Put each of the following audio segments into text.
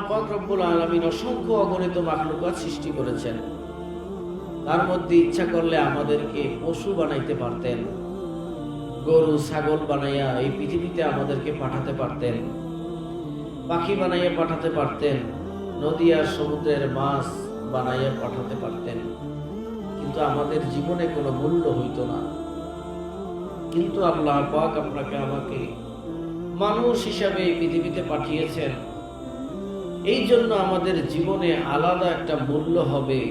পাক রব্বুল আলামিন অসংখ্য অগণিত মাখলুকাত সৃষ্টি করেছেন। তার মধ্যে ইচ্ছা করলে আমাদেরকে পশু বানাইতে পারতেন, গরু ছাগল বানাইয়া এই পৃথিবীতে আমাদেরকে পাঠাতে পারতেন, পাখি বানাইয়া পাঠাতে পারতেন, নদী আর সমুদ্রের মাছ বানাইয়া পাঠাতে পারতেন, কিন্তু আমাদের জীবনে কোনো মূল্য হইতো না। কিন্তু আল্লাহ পাক আপনাকে আমাকে মানুষ হিসাবে এই পৃথিবীতে পাঠিয়েছেন, এই জন্য আমাদের জীবনে আলাদা একটা মূল্য হবে,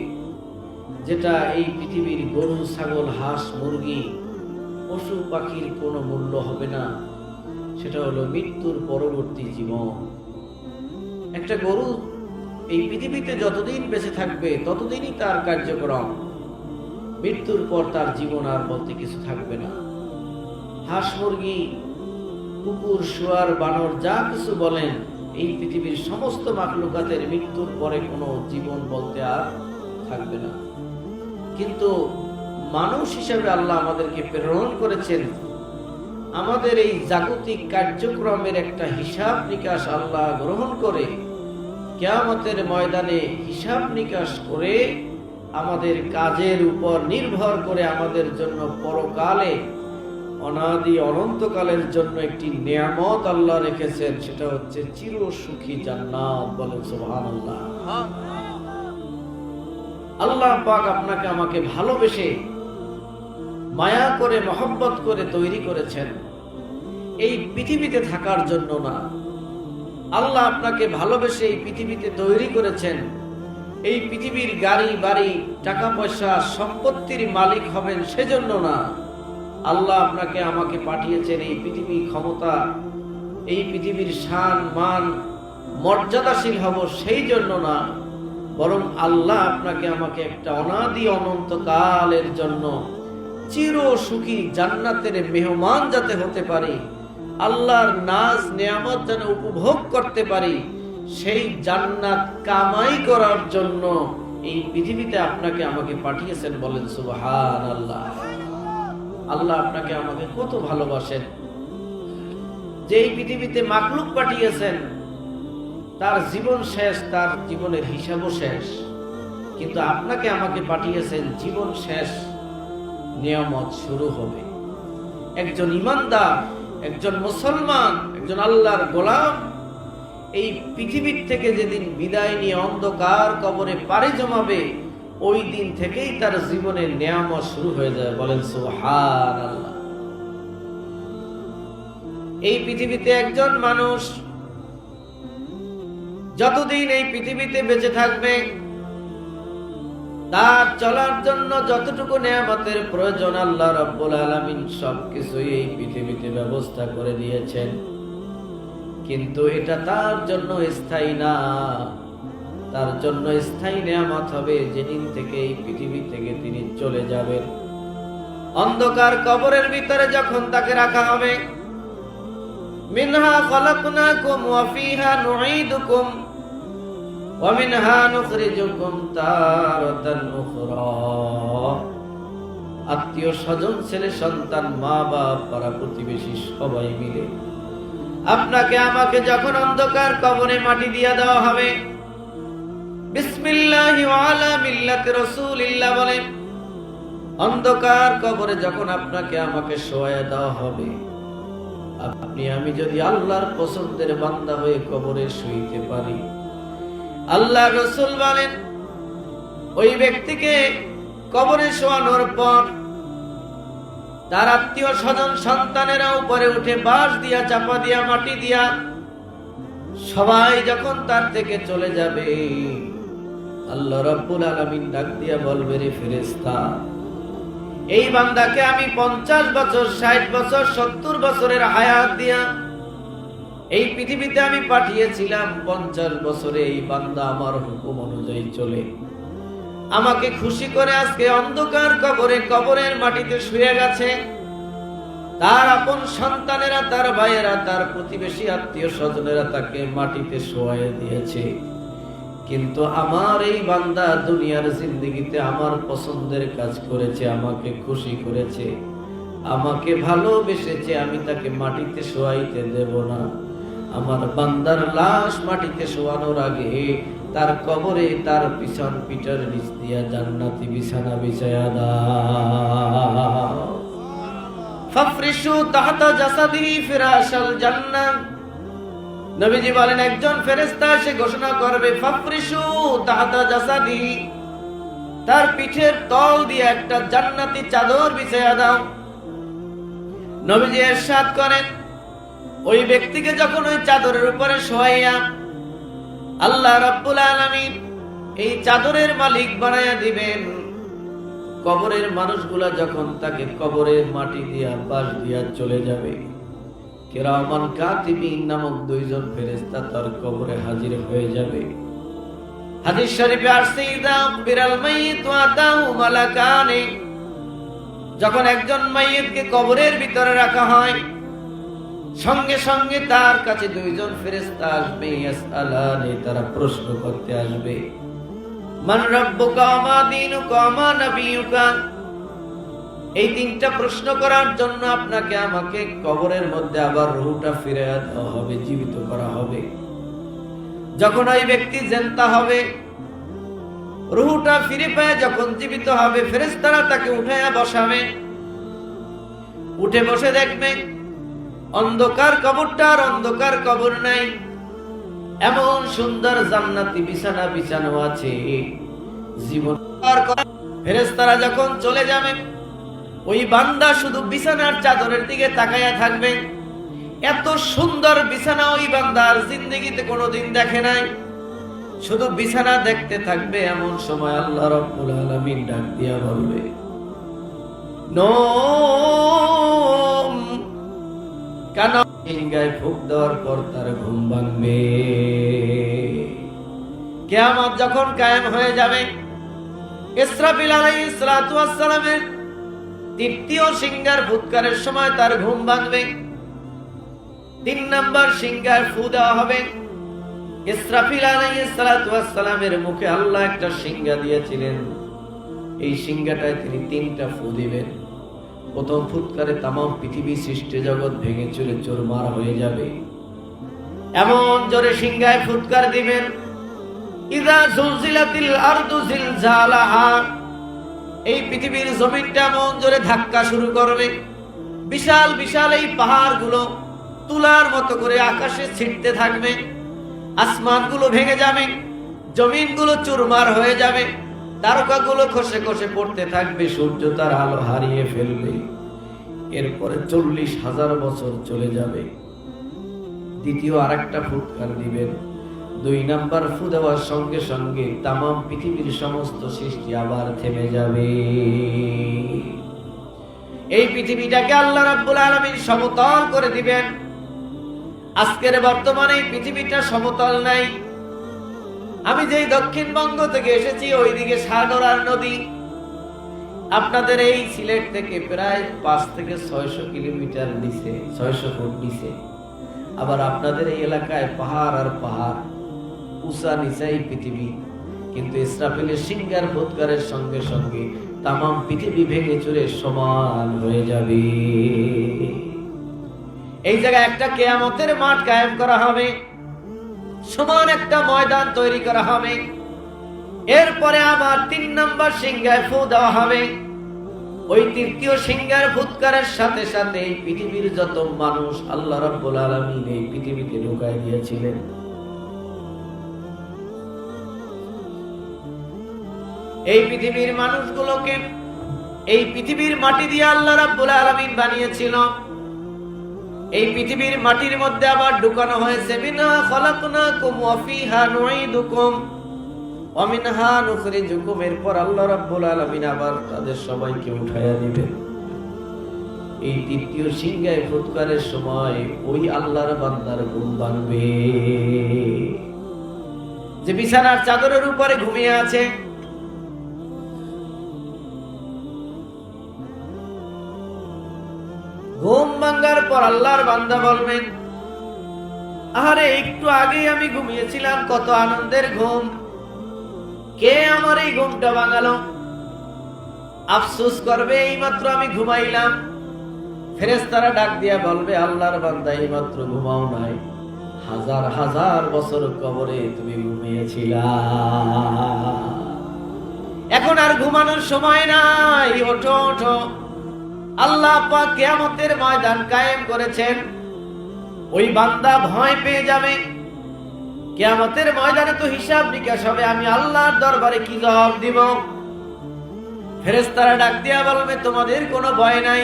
যেটা এই পৃথিবীর গরু ছাগল হাঁস মুরগি পশু পাখির কোনো মূল্য হবে না। সেটা হলো মৃত্যুর পরবর্তী জীবন। একটা গরু এই পৃথিবীতে যতদিন বেঁচে থাকবে ততদিনই তার কার্যক্রম, মৃত্যুর পর তার জীবন আর বলতে কিছু থাকবে না। হাঁস মুরগি কুকুর শুয়ার বানর যা কিছু বলেন, এই পৃথিবীর সমস্ত মাখলুকাতের মৃত্যুর পরে কোনো জীবন বলতে আর থাকবে না। কিন্তু মানুষ হিসাবে আল্লাহ আমাদেরকে প্রেরণ করেছেন, আমাদের এই জাগতিক কার্যক্রমের একটা হিসাব নিকাশ আল্লাহ গ্রহণ করে কিয়ামতের ময়দানে হিসাব নিকাশ করে আমাদের কাজের উপর নির্ভর করে আমাদের জন্য পরকালে অনাদি অনন্তকালের জন্য একটি নিয়ামত আল্লাহ রেখেছেন, সেটা হচ্ছে চির সুখী জান্নাত। বলেন সুবহানাল্লাহ। আল্লাহ পাক আপনাকে আমাকে ভালোবেসে মায়া করে মহব্বত করে তৈরি করেছেন এই পৃথিবীতে থাকার জন্য না। আল্লাহ আপনাকে ভালোবেসে এই পৃথিবীতে তৈরি করেছেন এই পৃথিবীর গাড়ি বাড়ি টাকা পয়সা সম্পত্তির মালিক হবেন সেজন্য না। আল্লাহ আপনাকে আমাকে পাঠিয়েছেন এই পৃথিবী ক্ষমতা, এই পৃথিবীর শান মান মর্যাদাশীল হব সেই জন্য না, বরং আল্লাহ আপনাকে আমাকে একটা অনাদি অনন্তকালের জন্য চির সুখী জান্নাতের মেহমান যাতে হতে পারি, আল্লাহর নাজ নিয়ামত যেন উপভোগ করতে পারি, সেই জান্নাত কামাই করার জন্য এই পৃথিবীতে আপনাকে আমাকে পাঠিয়েছেন। বলেন সুবহানাল্লাহ। আল্লাহ আপনাকে আমাকে কত ভালোবাসেন যে এই পৃথিবীতে মাখলুক পাঠিয়েছেন, তার জীবন শেষ, তার জীবনের হিসাবও শেষ, কিন্তু আপনাকে আমাকে পাঠিয়েছেন জীবন শেষ, নিয়ামত শুরু হবে। একজন ইমানদার, একজন মুসলমান, একজন আল্লাহর গোলাম এই পৃথিবীর থেকে যেদিন বিদায় নিয়ে অন্ধকার কবরে পাড়ি জমাবে, ওই দিন থেকেই তার জীবনের নিয়ামত শুরু হয়ে যায়। বলেন সুবহানাল্লাহ। এই পৃথিবীতে একজন মানুষ যতদিন এই পৃথিবীতে বেঁচে থাকবে, তার চলার জন্য যতটুকু নিয়ামতের প্রয়োজন আল্লাহ রাব্বুল আলামিন সবকিছুই এই পৃথিবীতে ব্যবস্থা করে দিয়েছেন, কিন্তু এটা তার জন্য স্থায়ী না। তার জন্য স্থায়ী নিয়ামত হবে যেদিন থেকে এই পৃথিবী থেকে তিনি চলে যাবেন। অন্ধকার কবরের ভিতরে যখন তাকে রাখা হবে, মিনহা খালাকনাকুম ওয়া ফিহা নুঈদুকুম ওয়া মিনহা নুখরিজুকুম তারাতান উখরা। আত্মীয় স্বজন, ছেলে সন্তান, মা বাপ, পাড়া প্রতিবেশী সবাই মিলে আপনাকে আমাকে যখন অন্ধকার কবরে মাটি দিয়ে দেওয়া হবে, বিসমিল্লাহি ওয়া আলা মিল্লাতি রাসূলিল্লাহ বলে অন্ধকার কবরে যখন আপনাকে আমাকে শোয়া দেওয়া হবে, আপনি আমি যদি আল্লাহর পছন্দের বান্দা হয়ে কবরে শুইতে পারি, আল্লাহ রাসূল বলেন ওই ব্যক্তিকে কবরে শোয়ানোর পর তার আত্মীয় স্বজন সন্তানেরা উপরে উঠে বাঁশ দিয়া চাপা দিয়া মাটি দিয়া সবাই যখন তার থেকে চলে যাবে, আল্লাহ রাব্বুল আলামিন ডাক দিয়া বলবে, রে ফেরেশতা, এই বান্দাকে আমি 50 বছর 60 বছর 70 বছরের হায়াত দিয়া এই পৃথিবীতে আমি পাঠিয়েছিলাম। 50 বছরে এই বান্দা আমার হুকুম অনুযায়ী চলে আমাকে খুশি করে আজকে অন্ধকার কবরে কবরের মাটিতে শুয়ে গেছে। তার আপন সন্তানেরা, তার ভাইয়েরা, তার প্রতিবেশী আত্মীয় স্বজনেরা তাকে মাটিতে শোয়াইয়ে দিয়েছে, কিন্তু আমার এই বান্দা দুনিয়ার জিন্দেগিতে আমার পছন্দের কাজ করেছে, আমাকে খুশি করেছে, আমাকে ভালোবেসেছে, আমি তাকে মাটিতে শোয়াইতে দেব না। আমার বান্দার লাশ মাটিতে শোয়ানোর আগে তার কবরে তার পিছন পিঠের নিচ দিয়া জান্নাতি বিছানা বিছায়া দাও। ফাফরিশু তাহতা জাসাদিহি ফিরাশাল জান্নাহ। নবীজি বলেন একজন ফেরেশতা এসে ঘোষণা করবে, ফাফরিশু তাহতা জাসাদিহি, তার পিঠের তল দিয়ে একটা জান্নাতি চাদর বিছায়া দাও। নবীজি ইরশাদ করেন, ওই ব্যক্তিকে যখন ওই চাদরের উপরে শোয়াইয়া আল্লাহ রাব্বুল আলামিন এই চাদরের মালিক বানায়া দিবেন, কবরের মানুষগুলা যখন তাকে কবরের মাটি দিয়া বাস দিয়া চলে যাবে, কিরামান কাতিবিন নামক দুইজন ফেরেশতা তার কবরে হাজির হয়ে যাবে। হাদিস শরীফে আসছে, ইযা বিরাল মাইয়িত ওয়া আতাহু মালাকানি, যখন একজন মাইয়িতকে কবরের ভিতরে রাখা হয়, সঙ্গে সঙ্গে তার কাছে দুইজন ফেরেশতা আসবে, ইয়াসআলানি, তারা প্রশ্ন করতে আসবে, মান রাব্বুকা ওয়া মা দীনুকা ওয়া মা নাবিয়ুকা। এই তিনটা প্রশ্ন করার জন্য আপনাকে আমাকে কবরের মধ্যে আবার রূহটা ফিরিয়ে দেওয়া হবে, জীবিত করা হবে। যখন ওই ব্যক্তি জেনতা হবে, রূহটা ফিরে পেয়ে যখন জীবিত হবে, ফেরেশতারা তাকে উঠায়া বসাবে। উঠে বসে দেখবে অন্ধকার কবরটা আর অন্ধকার কবর নাই, এমন সুন্দর জান্নাতি বিছানা বিছানো আছে। জীবন ফেরেশতারা যখন চলে যাবে, ওই বান্দা শুধু বিছানার চাদরের দিকে তাকায়া থাকবে। এত সুন্দর বিছানা ওই বান্দার জিন্দেগিতে কোনোদিন দেখে নাই, শুধু বিছানা দেখতে থাকবে। এমন সময় আল্লাহ রাব্বুল আলামিন ডাক দিয়া বলবে, নোম, কানা সিংহায় ফুঁক দেওয়ার পর তার ঘুম ভাঙবে। কিয়ামত যখন কায়েম হয়ে যাবে, ইসরাফিল আলাইহিস সালাতু ওয়াস সালামের তৃতীয় সিংহার ফুৎকারের সময় তার ঘুম ভাঙবে। 3 নাম্বার সিংহার ফু দেওয়া হবে। ইসরাফিল আলাইহিস সালাতু ওয়াস সালামের মুখে আল্লাহ একটা সিংহা দিয়েছিলেন, এই সিংহাটায় তিনি 3টা ফু দিবেন। প্রথম ফুৎকারে তামাম পৃথিবী সৃষ্টি জগৎ ভেঙে চুরে চুরমার হয়ে যাবে, এমন জোরে সিংহায় ফুৎকার দিবেন। ইযা জুলজিলাতিল আরদু জিলজালাহা, এই পৃথিবীর জমিনটা এমন জোরে ধাক্কা শুরু করবে, বিশাল বিশাল এই পাহাড়গুলো তুলার মতো করে আকাশে ছিটতে থাকবে, আসমানগুলো ভেঙে যাবে, জমিনগুলো চুরমার হয়ে যাবে, তারকাগুলো খসে খসে পড়তে থাকবে, সূর্য তার আলো হারিয়ে ফেলবে। এরপরে 40,000 বছর চলে যাবে। দ্বিতীয় আরেকটা ফুৎকার দিবেন। 2 নাম্বার ফু দেওয়ার সঙ্গে সঙ্গে তামাম পৃথিবীর সমস্ত সৃষ্টি আবার থেমে যাবে। এই পৃথিবীটাকে আল্লাহ রাব্বুল আলামিন সমতল করে দিবেন। আজকের বর্তমানে এই পৃথিবীটা সমতল নাই। আমি যেই দক্ষিণবঙ্গ থেকে এসেছি, ওইদিকে সাগর আর নদী। আপনাদের এই সিলেট থেকে প্রায় 5 থেকে 600 কিলোমিটার নিচে, 600 ফুট নিচে। আবার আপনাদের এই এলাকায় পাহাড় আর পাহাড়, উঁচা নিচা এই পৃথিবী। কিন্তু ইসরাফিলের সিংহার ফুৎকারের সঙ্গে সঙ্গে তামাম পৃথিবী ভেঙে চুরে সমান হয়ে যাবে। এই জায়গায় একটা কিয়ামতের মাঠ কায়েম করা হবে, সমান একটা ময়দান তৈরি করা হবে। এরপরে আবার 3 নাম্বার সিংহায় ফু দেওয়া হবে। ওই তৃতীয় সিংহার ফুৎকারের সাথে সাথে এই পৃথিবীর যত মানুষ আল্লাহ রাব্বুল আলামিন এই পৃথিবীতে ঢুকাই দিয়েছিলেন, এই পৃথিবীর মানুষগুলোকে এই পৃথিবীর মাটি দিয়ে আল্লাহ রাব্বুল আলামিন বানিয়েছিল। এই পৃথিবীর মাটির মধ্যে আবার ঢুকানো হয়েছে, মিনহা খলাকনাকুম ওয়া ফিহা নুঈদুকুম ওয়া মিনহা নুখরিজুকুম। এরপর আল্লাহ রাব্বুল আলামিন আবার তাদের সবাইকে উঠাইয়া দিবেন। এই তৃতীয় সিংহায় ফুৎকারের সময় ওই আল্লাহর বান্দার ঘুম ভাঙবে, যে বিছানার চাদরের উপরে ঘুমিয়ে আছে। ঘুম ভাঙার পর আল্লাহর বান্দা বলবেন, আরে একটু আগেই আমি ঘুমিয়েছিলাম, কত আনন্দের ঘুম, কে আমার এই ঘুমটা ভাঙালো? আফসোস করবে, এইমাত্র আমি ঘুমাইলাম। ফেরেশতারা ডাক দিয়া বলবে, আল্লাহর বান্দা এইমাত্র ঘুমাও নাই, হাজার হাজার বছর কবরে তুমি ঘুমিয়েছিলা, এখন আর ঘুমানোর সময় নাই, ওঠো ওঠো। আল্লাহ পাক কিয়ামতের ময়দান কায়েম করেছেন। ওই বান্দা ভয় পেয়ে যাবে, কিয়ামতের ময়দানে তো হিসাব নিকাশ হবে, আমি আল্লাহর দরবারে কি জবাব দিব? ফেরেশতারা ডাক দিয়া বলবে, তোমাদের কোনো ভয় নাই।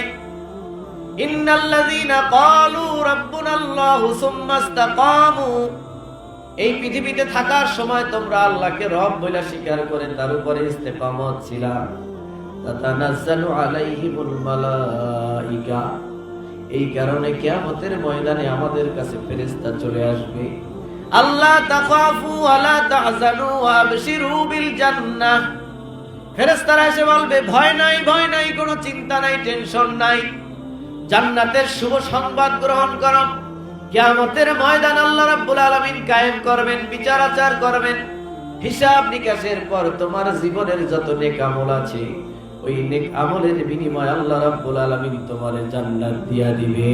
ইন্নাল্লাযীনা ক্বালু রাব্বুনাল্লাহু সুম্মা ইসতাকামু, এই পৃথিবীতে থাকার সময় তোমরা আল্লাহকে রব বলে স্বীকার করে তার উপরে ইস্তেকামত ছিলা, তাতানাজ্জালু আলাইহিমুল মালাইকা, এই কারণে কিয়ামতের ময়দানে আমাদের কাছে ফেরেশতা চলে আসবে। আল্লাহ তাখাফু ওয়ালা তাহজানু ওয়া আবশিরু বিল জান্নাহ, ফেরেশতারা এসে বলবে, ভয় নাই, ভয় নাই, কোনো চিন্তা নাই, টেনশন নাই, জান্নাতের শুভ সংবাদ গ্রহণ করো। কিয়ামতের ময়দান আল্লাহ রাব্বুল আলামিন কায়েম করবেন, বিচার আচার করবেন। হিসাব নিকাশের পর তোমার জীবনের যত নেক আমল আছে, ওই নেক আমলের বিনিময়ে আল্লাহ রাব্বুল আলামিন তোমারে জান্নাত দিয়া দিবে।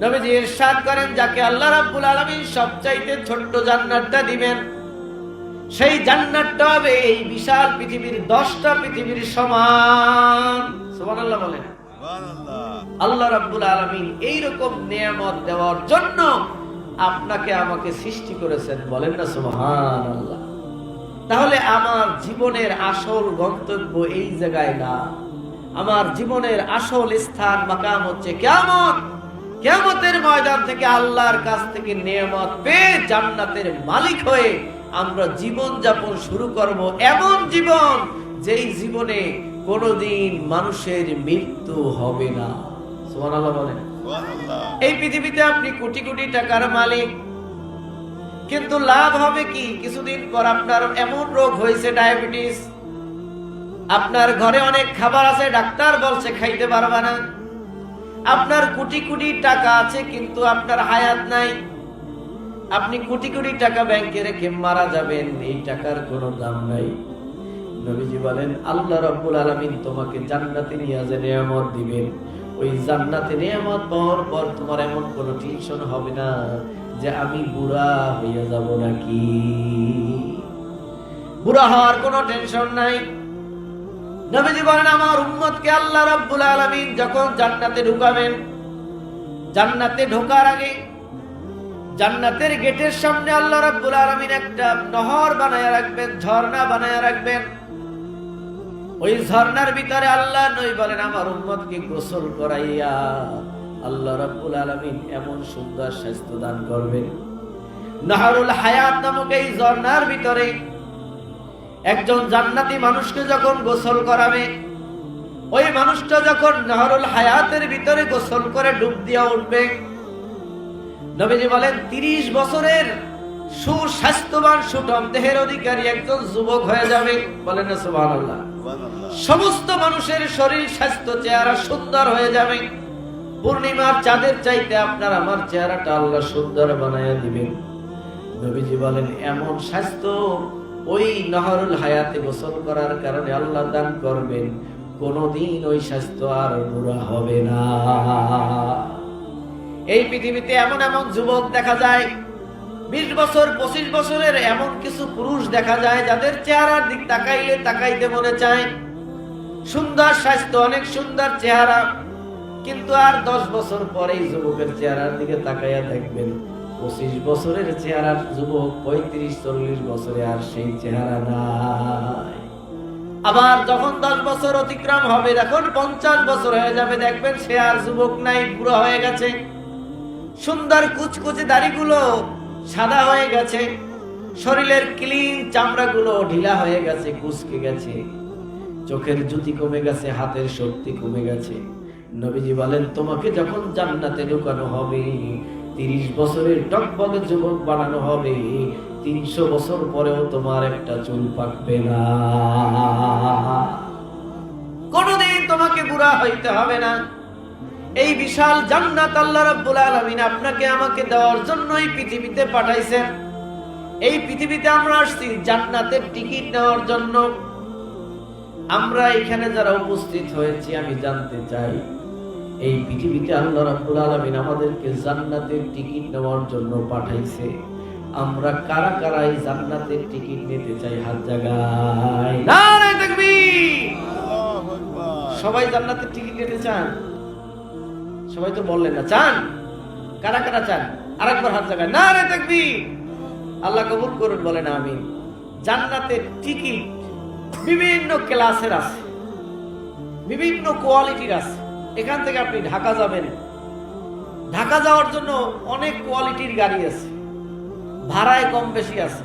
নবীজি ইরশাদ করেন, যাকে আল্লাহ রাব্বুল আলামিন সবচাইতে ছোট্ট জান্নাতটা দিবেন, সেই জান্নাতটা হবে এই বিশাল পৃথিবীর 10টা পৃথিবীর সমান। সুবহানাল্লাহ বলেন। আল্লাহ রাব্বুল আলামিন এইরকম নিয়ামত দেওয়ার জন্য আপনাকে আমাকে সৃষ্টি করেছেন, বলেন না সুবহানাল্লাহ। তাহলে আমার জীবনের আসল গন্তব্য এই জায়গায় না, আমার জীবনের আসল স্থান মাকাম হচ্ছে কিয়ামত। কিয়ামতের ময়দান থেকে আল্লাহর কাছ থেকে নিয়ামত পেয়ে জান্নাতের মালিক হয়ে আমরা জীবন যাপন শুরু করব, এমন জীবন যেই জীবনে কোনোদিন মানুষের মৃত্যু হবে না। সুবহানাল্লাহ বলেন। এই পৃথিবীতে আপনি কোটি কোটি টাকার মালিক, কিন্তু লাভ হবে কি? কিছুদিন পর আপনার এমন রোগ হয়েছে, ডায়াবেটিস, আপনার ঘরে অনেক খাবার আছে, ডাক্তার বলছে খাইতে পারবে না। আপনার কোটি কোটি টাকা আছে, কিন্তু আপনার হায়াত নাই। আপনি কোটি কোটি টাকা ব্যাংকে রেখে মারা যাবেন, এই টাকার কোনো দাম নাই। নবীজি বলেন, আল্লাহ রাব্বুল আলামিন তোমাকে জান্নাতে নিয়ে যে নিয়ামত দিবেন, ওই জান্নাতে নিয়ামত পাওয়ার পর তোমার এমন কোনো টেনশন হবে না যে আমি বুড়া হয়ে যাব নাকি। বুড়া হওয়ার কোনো টেনশন নাই। নবীজি বলেন, আমার উম্মতকে আল্লাহ রাব্বুল আলামিন যখন জান্নাতে ঢুকাবেন, জান্নাতে ঢোকার আগে জান্নাতের গেটের সামনে আল্লাহ রাব্বুল আলামিন একটা নহর বানায়া রাখবেন, ঝর্ণা বানায়া রাখবেন। ওই ঝর্ণার ভিতরে আল্লাহ নবী বলেন, আমার উম্মতকে গোসল করাইয়া আল্লাহ রাব্বুল আলামিন এমন সুন্দর স্বাস্থ্য দান করবেন। নাহরুল হায়াত নামক এই ঝর্ণার ভিতরে একজন জান্নাতি মানুষকে যখন গোসল করাবে, ওই মানুষটা যখন নাহরুল হায়াতের ভিতরে গোসল করে ডুব দিয়া উঠবে, নবীজি বলেন 30 বছরের সুস্বাস্থ্যবান সুঠম দেহের অধিকারী একজন যুবক হয়ে যাবে। বলেন না সুবহানাল্লাহ। সমস্ত মানুষের শরীর, স্বাস্থ্য, চেহারা সুন্দর হয়ে যাবে। পূর্ণিমার চাঁদের চাইতে আপনার আমার চেহারাটা আল্লাহ সুন্দর বানায়া দিবেন। নবীজি বলেন, এমন স্বাস্থ্য ওই নহরুল হায়াতে গোসল করার কারণে আল্লাহ দান করবেন, কোনদিন ওই স্বাস্থ্য আর বুড়া হবে না। এই পৃথিবীতে এমন এমন যুবক দেখা যায়, 20 বছর 25 বছরের এমন কিছু পুরুষ দেখা যায় যাদের চেহারার দিক তাকাইলে তাকাইতে মনে চায়। সুন্দর স্বাস্থ্য, অনেক সুন্দর চেহারা, কিন্তু আর 10 বছর পরে এই যুবকের চেহারার দিকে তাকাইয়া দেখবেন 25 বছরের চেহারার যুবক 35-40 বছরে আর সেই চেহারা নাই। আবার যখন 10 বছর অতিক্রম হবে, যখন 50 বছর হয়ে যাবে, দেখবেন সে আর যুবক নাই, বুড়ো হয়ে গেছে। সুন্দর কুচকুচে দাড়িগুলো সাদা হয়ে গেছে, শরীরের ক্লিন চামড়াগুলো ঢিলা হয়ে গেছে, কুচকে গেছে, চোখের জ্যোতি কমে গেছে, হাতের শক্তি কমে গেছে। নবীজি বলেন, তোমাকে যখন জান্নাতে ঢুকানো হবে, 30 বছরের টকবগে যুবক বানানো হবে, 300 বছর পরেও তোমার একটা চুল পাকবে না। কোনদিন তোমাকে বুড়া হইতে হবে না। এই বিশাল জান্নাত আল্লাহ রাব্বুল আলামিন আপনাকে আমাকে দেওয়ার জন্যই পৃথিবীতে পাঠাইছেন। এই পৃথিবীতে আমরা আসছি জান্নাতের টিকিট নেওয়ার জন্য। আমরা এখানে যারা উপস্থিত হয়েছি, আমি জানতে চাই এই পৃথিবীতে আল্লাহ রাব্বুল আলামিন আমাদেরকে জান্নাতের টিকিট নেওয়ার জন্য পাঠাইছে। আমরা কারা কারা এই জান্নাতের টিকিট নিতে চাই? হাত জাগায়। নারে তাকবীর। আল্লাহু আকবার। সবাই জান্নাতের টিকিট নিতে চান? সবাই তো বললেন না। চান? কারা কারা চান? আরেকবার হাত জাগায়। নারে তাকবীর। আল্লাহ কবুল করুন, বলেন আমিন। জান্নাতের টিকিট বিভিন্ন ক্লাসের আছে, বিভিন্ন কোয়ালিটির আছে। এখান থেকে আপনি ঢাকা যাবেন, ঢাকা যাওয়ার জন্য অনেক কোয়ালিটির গাড়ি আছে, ভাড়ায় কম বেশি আছে,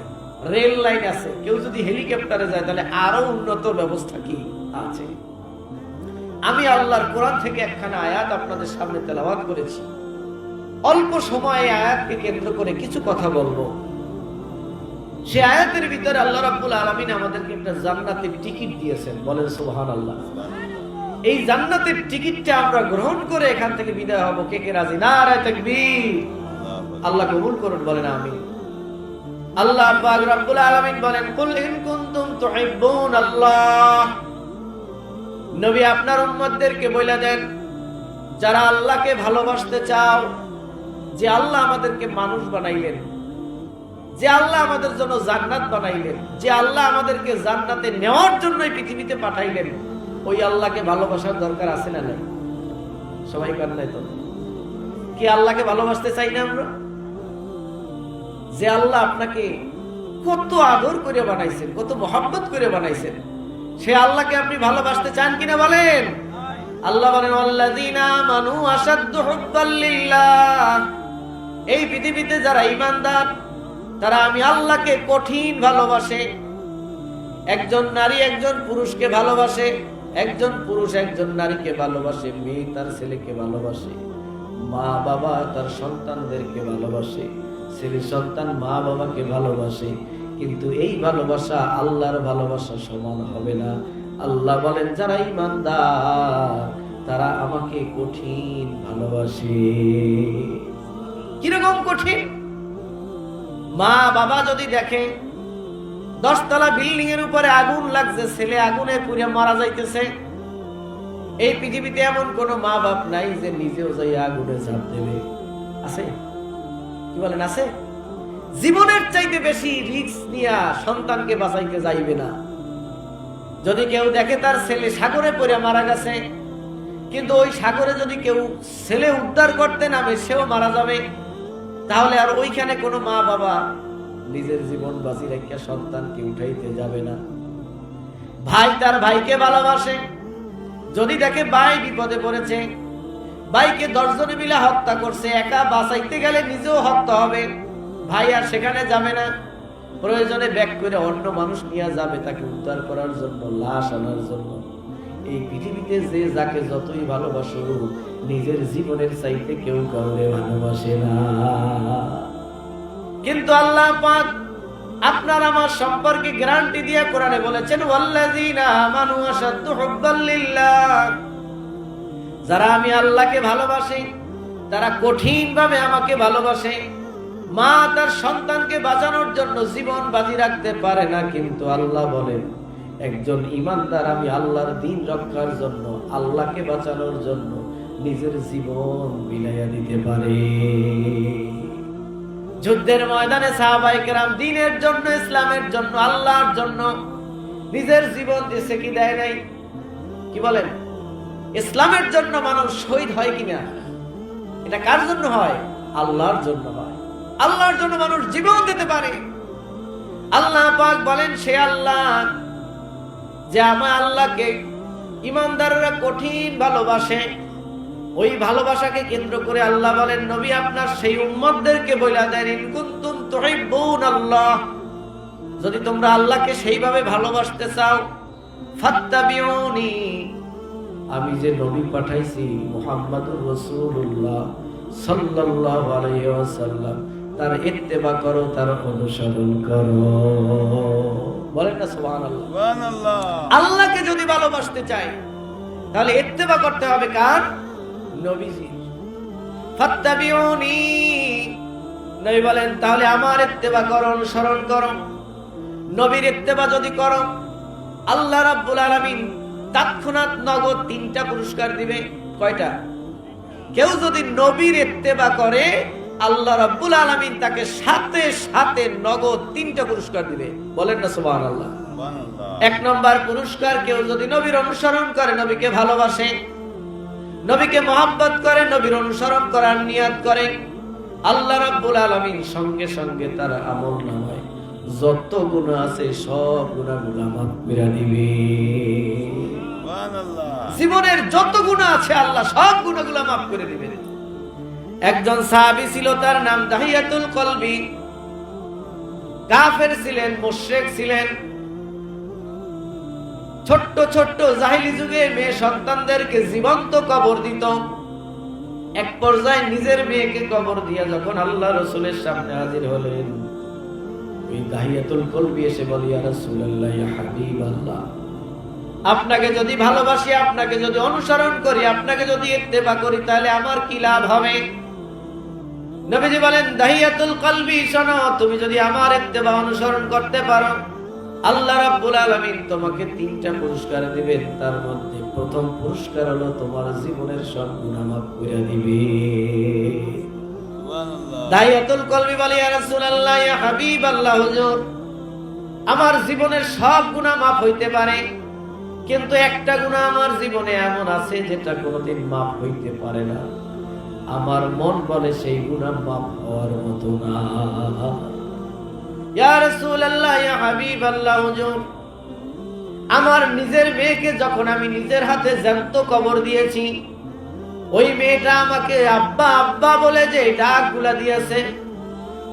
রেল লাইন আছে। কেউ যদি হেলিকপ্টারে যায় তাহলে আরো উন্নত ব্যবস্থা কি আছে। আমি আল্লাহর কোরআন থেকে একখানা আয়াত আপনাদের সামনে তেলাওয়াত করেছি। অল্প সময়ে আয়াতকে কেন্দ্র করে কিছু কথা বলবো। সে আয়াতের ভিতরে আল্লাহ রাব্বুল আলামিন আমাদেরকে একটা জান্নাতের টিকিট দিয়েছেন। বলেন সুবহানাল্লাহ। এই জান্নাতের টিকিটটা আমরা গ্রহণ করে এখান থেকে বিদায় হব। কে কে রাজি? নারে তাকবীর। আল্লাহ কবুল করুন, বলেন আমিন। আল্লাহ পাক রব্বুল আলামিন বলেন, কুল ইন কুনতুম তুহিব্বুনাল্লাহ। নবী আপনার উম্মতদেরকে বলে দেন, যারা আল্লাহকে ভালোবাসতে চাও, যে আল্লাহ আমাদেরকে মানুষ বানাইলেন, যে আল্লাহ আমাদের জন্য জান্নাত বানাইলেন, যে আল্লাহ আমাদেরকে জান্নাতে নেওয়ার জন্য পৃথিবীতে পাঠাইলেন, ওই আল্লাহকে ভালোবাসার দরকার আছে না নাই? সবাই কার নাই? তো কি আল্লাহকে ভালোবাসতে চাই না আমরা? যে আল্লাহ আপনাকে কত আদর করে বানাইছেন, কত মহব্বত করে বানাইছেন, সে আল্লাহকে আপনি ভালোবাসতে চান কিনা বলেন? আল্লাহ বলেন, আল্লাযীনা আমানু আশাদ্দু হুব্বাল লিল্লাহ। এই পৃথিবীতে যারা ঈমানদার, তারা আমি আল্লাহকে কঠিন ভালোবাসে। একজন নারী একজন পুরুষকে ভালোবাসে, একজন পুরুষ একজন নারীকে ভালোবাসে, মেয়ে তার ছেলেকে ভালোবাসে, মা বাবা তার সন্তানদেরকে ভালোবাসে, ছেলে সন্তান মা বাবাকে ভালোবাসে। কিন্তু এই ভালোবাসা আল্লাহর ভালোবাসা সমান হবে না। আল্লাহ বলেন, যারা ঈমানদার তারা আমাকে কঠিন ভালোবাসে। কিরকম কঠিন? মা বাবা যদি দেখে 10 তলা বিল্ডিং এর উপরে আগুন লাগছে, ছেলে আগুনে পুড়ে মারা যাইতেছে, এই পৃথিবীতে এমন কোন মা বাপ নাই যে নিজেও যাই আগুনে ঝাঁপ দেবে? আছে? কি বলেন, আছে? জীবনের চাইতে বেশি রিস্ক নিয়ে সন্তানকে বাঁচাইতে যাইবে না। যদি কেউ দেখে তার ছেলে সাগরে পড়ে মারা গেছে, কিন্তু ওই সাগরে যদি কেউ ছেলে উদ্ধার করতে নামে, সেও মারা যাবে, তাহলে আর ওইখানে কোনো মা বাবা নিজের জীবন বাঁচি রেখে সন্তানকে উঠাইতে যাবে না। ভাই তার ভাইকে ভালোবাসে, যদি দেখে ভাই বিপদে পড়েছে, ভাইকে 10 জনে মিলে হত্যা করছে, একা বাঁচাইতে গেলে নিজেও হত্যা হবে, ভাই আর সেখানে যাবে না, প্রয়োজনে ব্যাক করে অন্য মানুষ নিয়ে যাবে তাকে উদ্ধার করার জন্য, লাশ আনার জন্য। এই পৃথিবীতে যে যাকে যতই ভালোবাসো, নিজের জীবনের চাইতে কেউ কাউকে ভালোবাসে না। কিন্তু আল্লাহ পাক আপনার আমার সম্পর্কে গ্যারান্টি দিয়ে কোরআনে বলেছেন, ওয়াল্লাযীনা আমানু আশাদ্দু হুব্বাল লিল্লাহ। যারা আমি আল্লাহকে ভালোবাসি, তারা কঠিনভাবে আমাকে ভালোবাসে। মা তার সন্তানকে বাঁচানোর জন্য জীবন বাজি রাখতে পারে না, কিন্তু আল্লাহ বলেন, একজন ঈমানদার আমি আল্লাহর দ্বীন রক্ষার জন্য, আল্লাহকে বাঁচানোর জন্য নিজের জীবন বিলাইয়া দিতে পারে। যুদ্ধের ময়দানে সাহাবায়ে কেরাম দ্বীনের জন্য, ইসলামের জন্য, আল্লাহর জন্য নিজের জীবন দিয়েছে কি দেয় নাই? কি বলেন? ইসলামের জন্য মানুষ শহীদ হয় কিনা? এটা কার জন্য হয়? আল্লাহর জন্য হয়। আল্লাহর জন্য মানুষ জীবন দিতে পারে। আল্লাহ পাক বলেন, সে আল্লাহ যে আমার আল্লাহকে ঈমানদাররা কঠিন ভালোবাসে, ওই ভালোবাসাকে কেন্দ্র করে আল্লাহ বলেন, নবী আপনার সেই উম্মতদেরকে বলে দেন, ইন কুনতুম তুহিব্বুনাল্লাহ, যদি তোমরা আল্লাহকে সেইভাবে ভালোবাসতে চাও, ফাত্তাবিউনি, আমি যে নবী পাঠাইছি মুহাম্মাদুর রাসূলুল্লাহ সাল্লাল্লাহু আলাইহি ওয়াসাল্লাম, তার ইত্তেবা করো, তার অনুসরণ করো। বলেন না সুবহানাল্লাহ। সুবহানাল্লাহ। আল্লাহকে যদি ভালোবাসতে চাই তাহলে ইত্তেবা করতে হবে কার? নবীজি। ফাত্তাবিউনি, নবী বলেন তাহলে আমার ইত্তেবা করো, অনুসরণ করো। নবীর ইত্তেবা যদি করো, আল্লাহ রাব্বুল আলামিন তৎক্ষণাৎ নগদ 3টা পুরস্কার দিবে। কয়টা? কেউ যদি নবীর ইত্তেবা করে আল্লাহ রাব্বুল আলামিন তাকে সাথে সাথে নগদ 3টা পুরস্কার দিবে। বলেন না সুবহানাল্লাহ। 1 নম্বর পুরস্কার, কেউ যদি নবীর অনুসরণ করে, নবীকে ভালোবাসে, নবীকে মহব্বত করে, নবীর অনুসরণ করার নিয়ত করে, আল্লাহ রাব্বুল আলামিন সঙ্গে সঙ্গে তার আমলনামায় যত গুনাহ আছে সব গুনাহগুলো মাফ করে দিবে। সুবহানাল্লাহ। জীবনের যত গুনাহ আছে আল্লাহ সব গুনাহগুলো মাফ করে দিবেন। একজন সাহাবী ছিল, তার নাম দাহিয়াতুল কলবি। কাফের ছিলেন, মুশরিক ছিলেন। ছোট্ট ছোট্ট জাহিলি যুগে মেয়ে সন্তানদেরকে জীবন্ত কবর দিত। এক পর্যায়ে নিজের মেয়েকে কবর দিয়া যখন আল্লাহ রাসূলের সামনে হাজির হলেন, ওই দাহিয়াতুল কলবি এসে বলে, ইয়া রাসূলুল্লাহ, ইয়া হাবিবাল্লাহ, আপনাকে যদি ভালোবাসি, আপনাকে যদি অনুসরণ করি, আপনাকে যদি ইত্তেবা করি, তাহলে আমার কি লাভ হবে? নবীজি বলেন, দাহিয়াতুল কলবি, শোনো, তুমি যদি আমার ইত্তেবা অনুসরণ করতে পারো, আল্লাহ রাব্বুল আলামিন তোমাকে 3টা পুরস্কার দিবেন। তার মধ্যে প্রথম পুরস্কার হলো তোমার জীবনের সব গুনাহ মাফ করে দিবে। সুবহানাল্লাহ। দাহিয়াতুল কলবি বলে, ইয়া রাসূলুল্লাহ, ইয়া হাবিবাল্লাহ, হুজুর, আমার জীবনের সব গুনাহ মাফ হইতে পারে, কিন্তু একটা গুনাহ আমার জীবনে এমন আছে যেটা কোনোদিন মাফ হইতে পারে না। আমার মন বলে সেই গুনাহ মাফ হওয়ার মতো না। ইয়া রাসূলুল্লাহ, ইয়া হাবিবাল্লাহ, হুজুর, আমার নিজের মেয়েকে যখন আমি নিজের হাতে জ্যান্ত কবর দিয়েছি, ওই মেয়েটা আমাকে আব্বা আব্বা বলে যে ডাকগুলা দিয়েছে,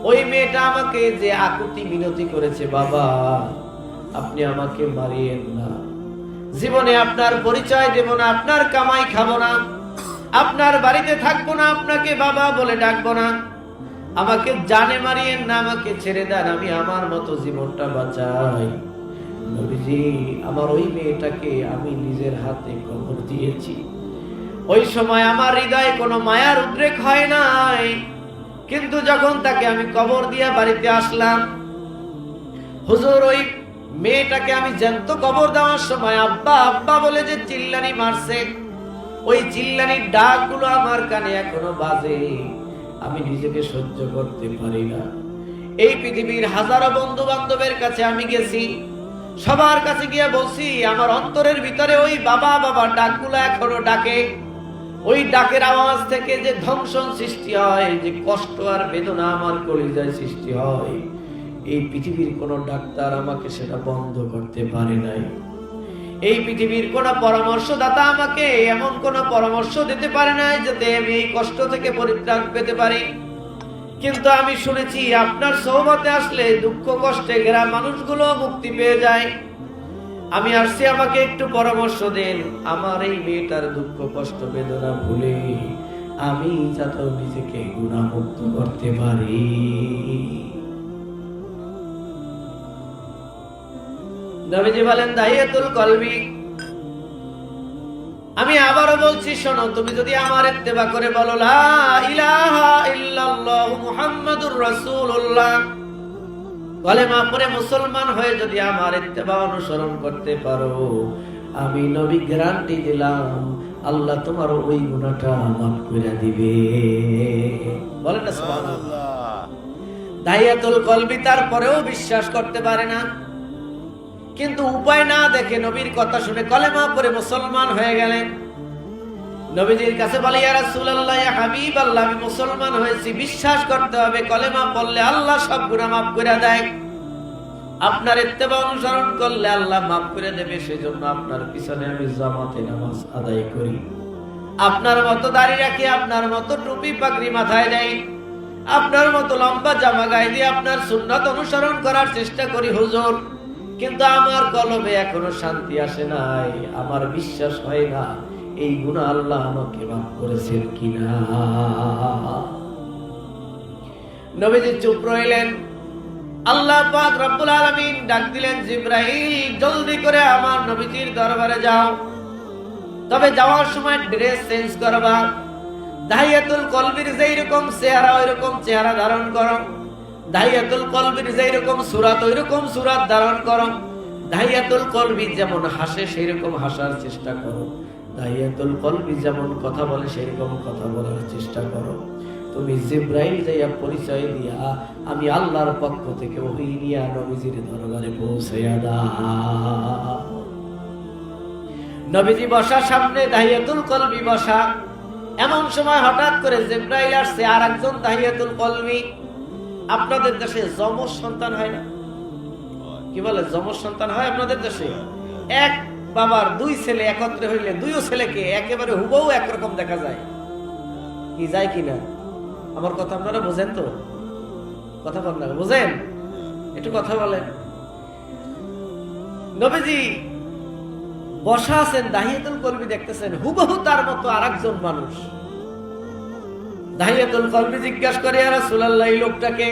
ওই মেয়েটা আমাকে যে আকুতি মিনতি করেছে, বাবা আপনি আমাকে মারিয়েন না, জীবনে আপনার পরিচয় দেব না, আপনার কামাই খাবো না, আপনার বাড়িতে থাকবো না, আপনাকে বাবা বলে ডাকবো না, আমাকে জানে মারিয়েন না, আমাকে ছেড়ে দেন, আমি আমার মতো জীবনটা বাঁচাই। নবীজি, আমার ওই মেয়েটাকে আমি নিজের হাতে কবর দিয়েছি। ওই সময় আমার হৃদয়ে কোনো মায়ার উদ্রেক হয় নাই, কিন্তু যখন তাকে আমি কবর দিয়া বাড়িতে আসলাম, হুজুর, ওই মেয়েটাকে আমি জ্যান্ত কবর দেওয়ার সময় আব্বা আব্বা বলে যে চিল্লানি মারছে, ওই চিল্লানির ডাকগুলো আমার কানে এখনো বাজে। আমি নিজেকে সহ্য করতে পারি না। এই পৃথিবীর হাজারো বন্ধু বান্ধবের কাছে আমি গেছি, সবার কাছে গিয়ে বলছি, আমার অন্তরের ভিতরে ওই বাবা বাবা ডাকগুলো এখনো ডাকে। ওই ডাকের আওয়াজ থেকে যে ধ্বংসন সৃষ্টি হয়, যে কষ্ট আর বেদনা আমার কলিজায় সৃষ্টি হয়, এই পৃথিবীর কোন ডাক্তার আমাকে সেটা বন্ধ করতে পারে নাই। এই পৃথিবীর কোন পরামর্শদাতা আমাকে এমন কোন পরামর্শ দিতে পারে নাই যাতে আমি এই কষ্ট থেকে পরিত্রাণ পেতে পারি। কিন্তু আমি শুনেছি আপনার সোহবতে আসলে দুঃখ কষ্টে ঘেরা মানুষগুলো মুক্তি পেয়ে যায়। আমি আসছি, আমাকে একটু পরামর্শ দেন, আমার এই মেয়েটার দুঃখ কষ্ট বেদনা ভুলে আমি যাতে নিজেকে গুনাহমুক্ত করতে পারি। নবীজি বলেন, দাহিয়াতুল কলবি, আমি আবারও বলছি, শোনো, তুমি যদি আমার ইত্তেবা করে বলো লা ইলাহা ইল্লাল্লাহ মুহাম্মাদুর রাসূলুল্লাহ, কালেমা পড়ে মুসলমান হয়ে যদি আমার ইত্তেবা অনুসরণ করতে পারো, আমি নবী গ্যারান্টি দিলাম আল্লাহ তোমার ওই গুনাহটা মাফ করে দিবে। বলেন না সুবহানাল্লাহ। দাহিয়াতুল কলবি তারপরেও বিশ্বাস করতে পারে না, কিন্তু উপায় না দেখে নবীর কথা শুনে কলেমা পড়ে মুসলমান হয়ে গেলেন। নবীজির কাছে বলে, ইয়া রাসূলুল্লাহ, ইয়া হাবিবাল্লাহ, আমি মুসলমান হয়েছি, বিশ্বাস করতে হবে কলেমা পড়লে আল্লাহ সব গুনাহ মাফ করে দেয়, আপনার ইত্তেবা অনুসরণ করলে আল্লাহ মাফ করে দেবে, সেজন্য আপনার পিছনে আমি জামাতে নামাজ আদায় করি, আপনার মতো দাড়ি রাখি, আপনার মতো টুপি পাগড়ি মাথায় দেই, আপনার মতো লম্বা জামা গায়ে দিয়ে আপনার সুন্নাত অনুসরণ করার চেষ্টা করি হুজুর, কিন্তু আমার কলবে এখনো শান্তি আসে নাই, আমার বিশ্বাস হয় না এই গুনাহ আল্লাহ আমাকে মাফ করেছেন কিনা। নবীজি চুপ রইলেন। আল্লাহ পাক রব্বুল আলামিন ডাক দিলেন, জিবরাইল, জলদি করে আমার নবীজির দরবারে যাও, তবে যাওয়ার সময় ড্রেস চেঞ্জ করবা, দাহিয়াতুল কলবির যেই রকম চেহারা ওই রকম চেহারা ধারণ করো, দাহিয়াতুল কলবির যেই রকম সূরাত ওই রকম সূরাত ধারণ করো, দাহিয়াতুল কলবি যেমন হাসে সেই রকম হাসার চেষ্টা করো, দাহিয়াতুল কলবি যেমন কথা বলে সেরকম কথা বলার চেষ্টা করো। তুমি জিব্রাইল যাইয়া পরিচয় দিয়া আমি আল্লাহর পক্ষ থেকে ওহী নিয়া নবীজির দরবারে পৌঁছাইয়া দাও। নবীজি বসা, সামনে দাহিয়াতুল কলবি বসা। এমন সময় হঠাৎ করে জিব্রাইল আসছে, আর একজন দাহিয়াতুল কলবি। আপনাদের দেশে যমজ সন্তান হয় না? কি বলে, যমজ সন্তান হয় আপনাদের দেশে? এক বাবার দুই ছেলে একত্রে হইলে দুইও ছেলেকে একেবারে হুবহু একরকম দেখা যায়। কি যায় কিনা? আমার কথা আপনারা বোঝেন তো? কথা বলেন না, বোঝেন? একটু কথা বলেন। নবীজি বসা আছেন, দাহিয়াতুল কলবি দেখতেছেন হুবহু তার মতো আরেকজন মানুষ। দাহিয়াতুল কলবি জিজ্ঞাসা করে, ইয়া রাসূলুল্লাহ, এই লোকটাকে?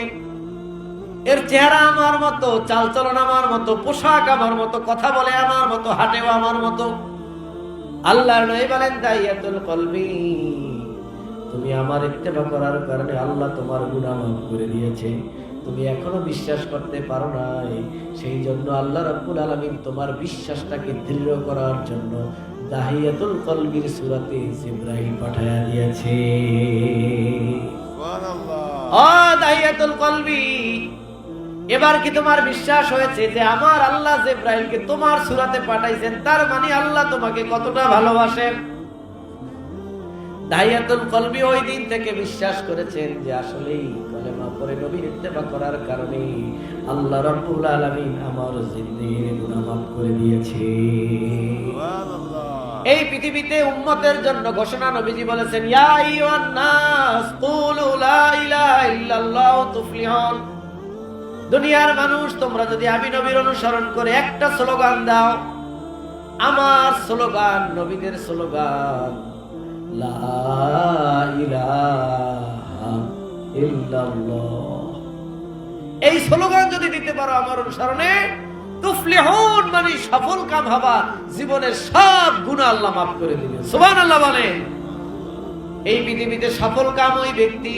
এর চেহারা আমার মতো, চালচলন আমার মতো, পোশাক আমার মতো, কথা বলে আমার মতো, হাঁটেও আমার মতো। আল্লাহর নবী বলেন, দাহিয়াতুল কলবি, তুমি আমার ইত্তেবা করার কারণে আল্লাহ তোমার গুনাহ মাফ করে দিয়েছে। তুমি এখনো বিশ্বাস করতে পারো নাই, সেই জন্য আল্লাহ রাব্বুল আলামিন তোমার বিশ্বাসটাকে দৃঢ় করার জন্য দাহিয়াতুল কলবির সূরাতে জিবরাইল পাঠায়া দিয়েছে। সুবহানাল্লাহ। ও দাহিয়াতুল কলবি, এবার কি তোমার বিশ্বাস হয়েছে যে আমার আল্লাহ জিবরাইলকে তোমার সূরাতে পাঠাইছেন? তার মানে আল্লাহ তোমাকে কতটা ভালোবাসেন। দাহিয়াতুল কলবি ওই দিন থেকে বিশ্বাস করেছেন যে আসলেই কলেমা পড়ে নবীর ইত্তেবা করার কারণে আল্লাহ রাব্বুল আলামিন আমার জিন্দেগির গুনাহ মাফ করে দিয়েছে। সুবহানাল্লাহ। এই পৃথিবীতে উম্মতের জন্য ঘোষণা নবীজি বলেছেন, ইয়া আইয়ুহান নাস কুলু লা ইলাহা ইল্লাল্লাহু তুফলিহুন। দুনিয়ার মানুষ, তোমরা যদি আমি নবীর অনুসরণ করে একটা স্লোগান দাও, আমার স্লোগান, নবীদের স্লোগান, লা ইলাহা ইল্লাল্লাহ, এই স্লোগান যদি দিতে পারো আমার অনুসরণে, তুফলিহুন মানে সফল কাম হবা, জীবনের সব গুনাহ আল্লাহ মাফ করে দিবেন। সুবহানাল্লাহ বলেন। এই পৃথিবীতে সফল কাম ওই ব্যক্তি,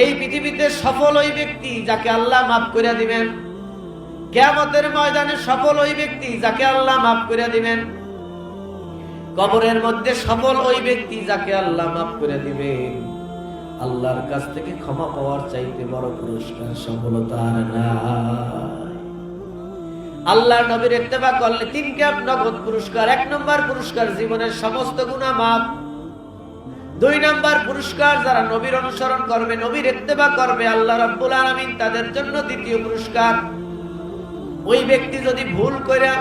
এই পৃথিবীতে সফল ওই ব্যক্তি যাকে আল্লাহ মাফ করে দিবেন। কিয়ামতের ময়দানে সফল ওই ব্যক্তি যাকে আল্লাহ মাফ করে দিবেন। কবরের মধ্যে সফল ওই ব্যক্তি যাকে আল্লাহ মাফ করে দিবেন। আল্লাহর কাছ থেকে ক্ষমা পাওয়ার চাইতে বড় পুরস্কার সফলতা আর নাই। আল্লাহর নবীর ইত্তেবা করলে 3 ক্যাপ নগদ পুরস্কার। 1 নম্বর পুরস্কার জীবনের সমস্ত গুনাহ মাফ। 2 নম্বর পুরস্কার যারা নবীর অনুসরণ করবে, নবীর ইত্তেবা করবে, আল্লাহ রাব্বুল আলামিন তাদের জন্য 2য় পুরস্কার। ওই ব্যক্তি যদি ভুল কইরা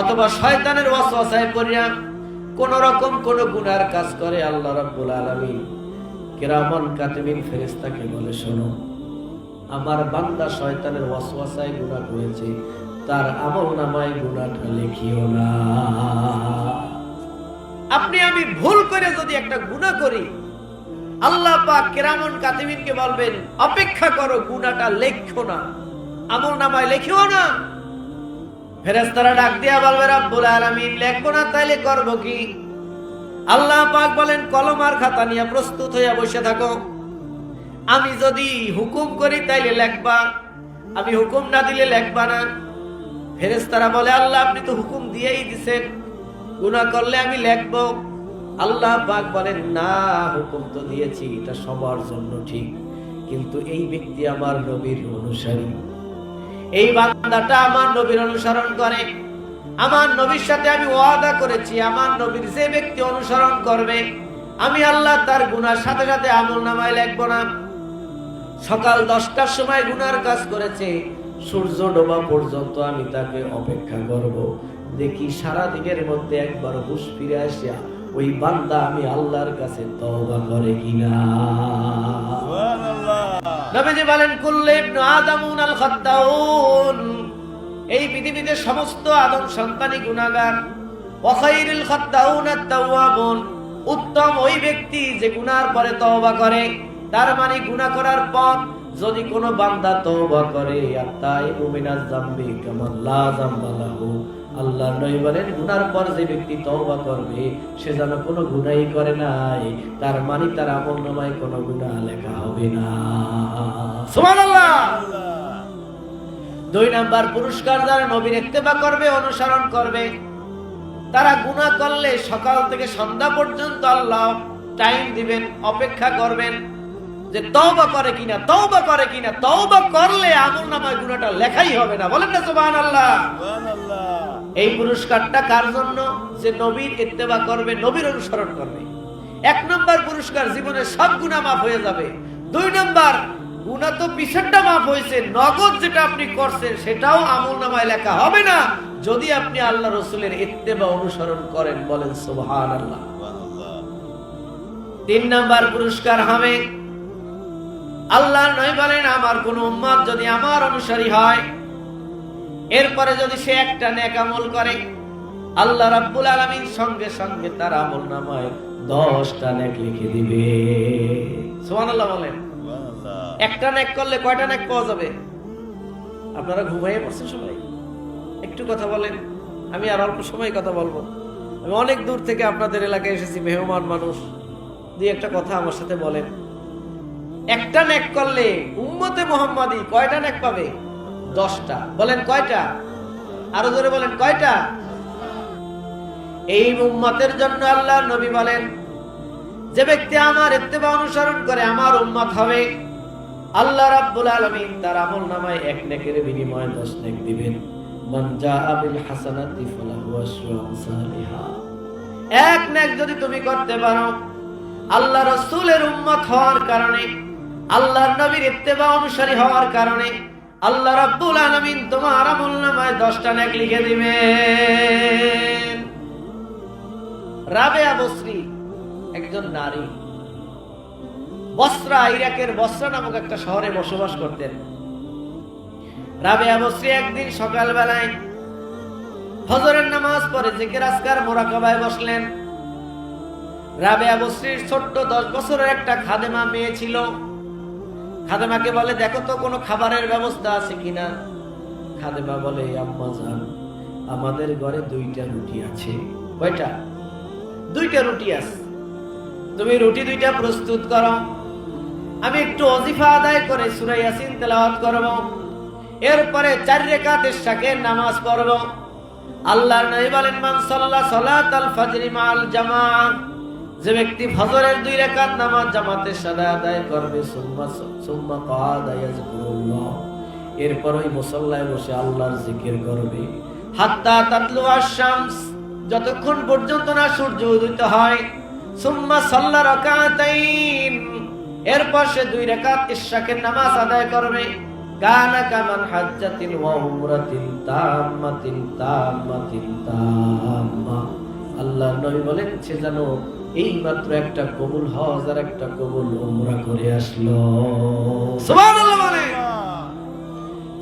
অথবা শয়তানের ওয়াসওয়াসায় পড়িয়া কোন রকম কোন গুনার কাজ করে, আল্লাহ রাব্বুল আলামিন কিরামান কাতিবিন ফেরেশতাকে বলে, শোনো, আমার বান্দা শয়তানের ওয়াসওয়াসায় গুনাহ করেছে, তার আমলনামায় গুনাহটা লিখিও না। আপনি আমি ভুল করে যদি একটা গুনাহ করি, আল্লাহ পাক কিরামান কাতিবিনকে বলবেন, অপেক্ষা করো, গুনাহটা লেখো না, আমলনামায় লিখিও না। ফেরেশতারা ডাক দিয়া বলবে, রব্বুল আলামিন লিখবো না, তাইলে করব কি? আল্লাহ পাক বলেন, কলম আর খাতা নিয়ে প্রস্তুত হইয়া বসে থাকো। আমি যদি হুকুম করি তাইলে লিখবা, আমি হুকুম না দিলে লিখবা না। ফেরেশতারা বলে, আল্লাহ আপনি তো হুকুম দিয়েই দিবেন, গুনাহ করলে আমি লিখব। আল্লাহ পাক বলেন, না, হুকুম তো দিয়েছি, এটা সবার জন্য ঠিক, কিন্তু এই ব্যক্তি আমার নবীর অনুসারী, এই বান্দাটা আমার নবীর অনুসরণ করে, আমার নবীর সাথে আমি ওয়াদা করেছি, আমার নবীর যে ব্যক্তি অনুসরণ করবে, আমি আল্লাহ তার গুনার সাথে সাথে আমলনামায় লিখব না। সকাল 10টার সময় গুনার কাজ করেছে, সূর্য ডোবা পর্যন্ত আমি তাকে অপেক্ষা করব, দেখি সারা দিনের মধ্যে একবার হুঁশ ফিরে আসিয়া ওই বান্দা আমি আল্লাহর কাছে তওবা করে কিনা। সুবহানাল্লাহ। নবীজি বলেন, কুল্লু ইবনু আদামুনাল খাত্তাউন, এই পৃথিবীতে সমস্ত আদম সন্তানই গুনাহগার। ওয়া খায়রুল খাত্তাউনাত তাওয়াবুন, উত্তম ওই ব্যক্তি যে গুনার পরে তওবা করে। তার মানে গুনাহ করার পর যদি কোনো বান্দা তওবা করে, আত্তাইবু মিনাজ যামবি কামা লা যামবা লাহু, আল্লাহর নবী বলেন, গুনার পর যে ব্যক্তি তওবা করবে সে যেন কোনো গুনাহই করে নাই, তার মানে তার আমলনামায় কোনো গুনাহ লেখা হবে না। সুবহানাল্লাহ। 2 নাম্বার পুরস্কার যারা নবীর ইত্তেবা করবে, অনুসরণ করবে, তারা গুনাহ করলে সকাল থেকে সন্ধ্যা পর্যন্ত আল্লাহ টাইম দিবেন, অপেক্ষা করবেন যে তওবা করে কিনা, তওবা করে কিনা। তওবা করলে আমলনামায় গুনাহটা লেখাই হবে না। বলেন না সুবহানাল্লাহ। এই পুরস্কারটা কার জন্য? যে নবীর ইত্তেবা করবে, নবীর অনুসরণ করবে। 1 নম্বর পুরস্কার, জীবনে সব গুনাহ মাফ হয়ে যাবে। 2 নম্বর, গুনাহ তো পিছনটা মাফ হয়েছে, নগদ যেটা আপনি করছেন সেটাও আমলনামায় লেখা হবে না যদি আপনি আল্লাহ রাসূলের ইত্তেবা অনুসরণ করেন। বলেন সুবহানাল্লাহ। 3 নম্বর পুরস্কার হবে, আল্লাহর নবী বলেন, আমার কোন উম্মত যদি আমার অনুসারী হয়, এরপরে যদি সে একটা নেক আমল করে, আল্লাহ রাব্বুল আলামিন সঙ্গে সঙ্গে তার আমলনামায় 10টা নেক লিখে দিবে। সুবহানাল্লাহ বলেন। একটা নেক করলে কয়টা নেক পাওয়া যাবে? আপনারা ঘুমাইয়ে পড়ছেন সবাই? একটু কথা বলেন, আমি আর অল্প সময় কথা বলবো। আমি অনেক দূর থেকে আপনাদের এলাকায় এসেছি, মেহমান মানুষ। দুই একটা কথা আমার সাথে বলেন। একটা নেক করলে উম্মতে মুহাম্মাদি কয়টা নেক পাবে? 10টা। বলেন কয়টা? আরো জোরে বলেন কয়টা? এই উম্মতের জন্য আল্লাহর নবী বলেন, যে ব্যক্তি আমার ইত্তেবা অনুসরণ করে আমার উম্মত হবে, আল্লাহ রাব্বুল আলামিন তার আমলনামায় 1 নেকের বিনিময়ে 10 নেক দিবেন। মান জাআ বিল হাসানাতি ফালাহু আশরু আমসালিহা। 1 নেক যদি তুমি করতে পারো, আল্লাহ রাসূলের উম্মত হওয়ার কারণে, আল্লাহর নবীর ইত্তেবা অনুসারী হওয়ার কারণে আল্লাহ রাব্বুল আলামিন তোমার আমলনামায় 10টা নেক লিখে দিবেন। রাবেয়া বসরি একজন নারী, বসরা, ইরাকের বসরা নামক একটা শহরে বসবাস করতেন। রাবেয়া বসরি একদিন সকালবেলায় ফজরের নামাজ পড়ে জিকির আজকার মুরাকাবায় বসলেন। রাবেয়া বসরির ছোট্ট 10 বছরের একটা খাদেমা মেয়ে ছিল। খাদেমাকে বলে, দেখো তো কোনো খাবারের ব্যবস্থা আছে কিনা। খাদেমা বলে, আম্মা জান, আমাদের ঘরে 2টা রুটি আছে। কয়টা? 2টা রুটি আছে। তুমি রুটি 2টা প্রস্তুত করো, আমি একটু ওজিফা আদায় করে সূরা ইয়াসিন তেলাওয়াত করব, এরপরে 4 রাকাত ইশাকের নামাজ পড়ব। আল্লাহর নবী বলেন, মান সাল্লা সালাতাল ফজরি মাল জামাআ, যে ব্যক্তি ফজরের 2 রাকাত নামাজ জামাতের সাথে আদায় করবে, সুম্মা কাদা ইয়াজকুরুল্লাহ, এরপর ওই মুসাল্লায় বসে আল্লাহর জিকির করবে, হাত্তা তাতলু আশ-শামস, যতক্ষণ পর্যন্ত না সূর্য উদিত হয়, সুম্মা সাল্লা রাকাতাইন, এরপর সে 2 রাকাত ইশাকের নামাজ আদায় করবে। কানা কামান হাজ্জাতিন ওয়া উমরাতিন তাম্মাতিন তাম্মাতিন তাম্মা, আল্লাহর নবী বলেন, সে যেন এই মাত্র একটা কবুল হজ আর একটা কবুল উমরা করে আসলো। সুবহানাল্লাহ বলেন।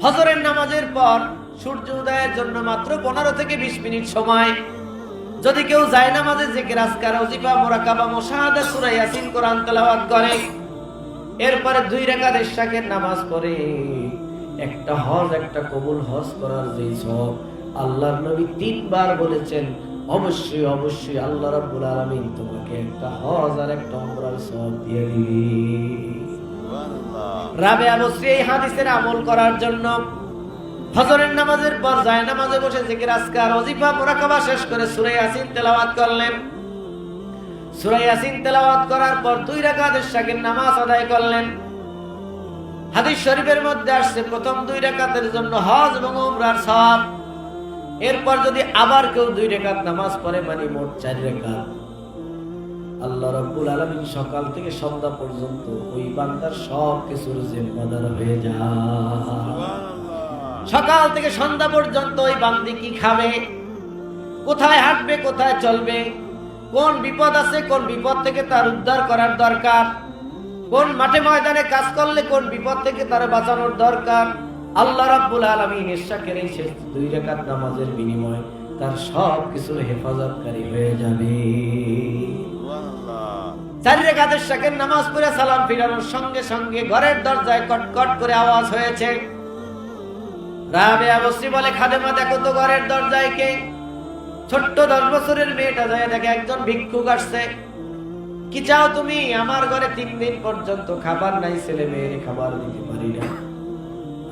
ফজরের নামাজের পর সূর্য উদয়ের জন্য মাত্র 15 থেকে 20 মিনিট সময়। যদি কেউ যায় নামাজে জিকির আজকার ওজিফা মুরাকাবা মুশাহাদা সূরা ইয়াসিন কোরআন তেলাওয়াত করে, এরপরে 2 রাকাত ইশাকের নামাজ পড়ে, একটা হজ একটা কবুল হজ করার যে সওয়াব আল্লাহর নবী 3 বার বলেছেন, অবশ্যই অবশ্যই আল্লাহ রাব্বুল আলামিন তোমাকে একটা হজ আর একটা উমরার সওয়াব দিয়ে দিবে। সুবহানাল্লাহ। রাবেয়া বসরি এই হাদিসের আমল করার জন্য ফজরের নামাজের পর যায় নামাজে বসে জিকির আজকার ওজিফা মুরাকাবা শেষ করে সূরা ইয়াসিন তেলাওয়াত করলেন। সূরা ইয়াসিন তেলাওয়াত করার পর 2 রাকাত ইশাকের নামাজ আদায় করলেন। হাদিস শরীফের মধ্যে আসছে, প্রথম 2 রাকাতের জন্য হজ এবং উমরার সওয়াব। এরপর যদি আবার কেউ 2 রাকাত নামাজ পড়ে, মানে মোট 4 রাকাত, আল্লাহ রাব্বুল আলামিন সকাল থেকে সন্ধ্যা পর্যন্ত ওই বান্দার সব কিছুর জিম্মাদার হয়ে যায়। সকাল থেকে সন্ধ্যা পর্যন্ত ওই বান্দি কি খাবে, কোথায় হাঁটবে, কোথায় চলবে, কোন বিপদ আছে, কোন বিপদ থেকে তার উদ্ধার করার দরকার, কোন মাঠে ময়দানে কাজ করলে কোন বিপদ থেকে তার বাঁচানোর দরকার, আল্লাহ রাব্বুল আলামিন ইশাকের এই শেষ 2 রাকাত নামাজের বিনিময়ে তার সব কিছুর হেফাজতকারী হয়ে যাবে। সুবহানাল্লাহ। 4 রাকাত ইশাকের নামাজ পড়ে সালাম ফিরানোর সঙ্গে সঙ্গে ঘরের দরজায় কটকট করে আওয়াজ হয়েছে। রাবেয়া বসরি বলে, খাদেমা দেখো তো ঘরের দরজায় কে। ছোট্ট 10 বছরের মেয়েটা যায় দেখে একজন ভিক্ষুক আসছে। কি চাও তুমি? আমার ঘরে 3 দিন পর্যন্ত খাবার নাই, ছেলে মেয়ের খাবার দিতে পারি না।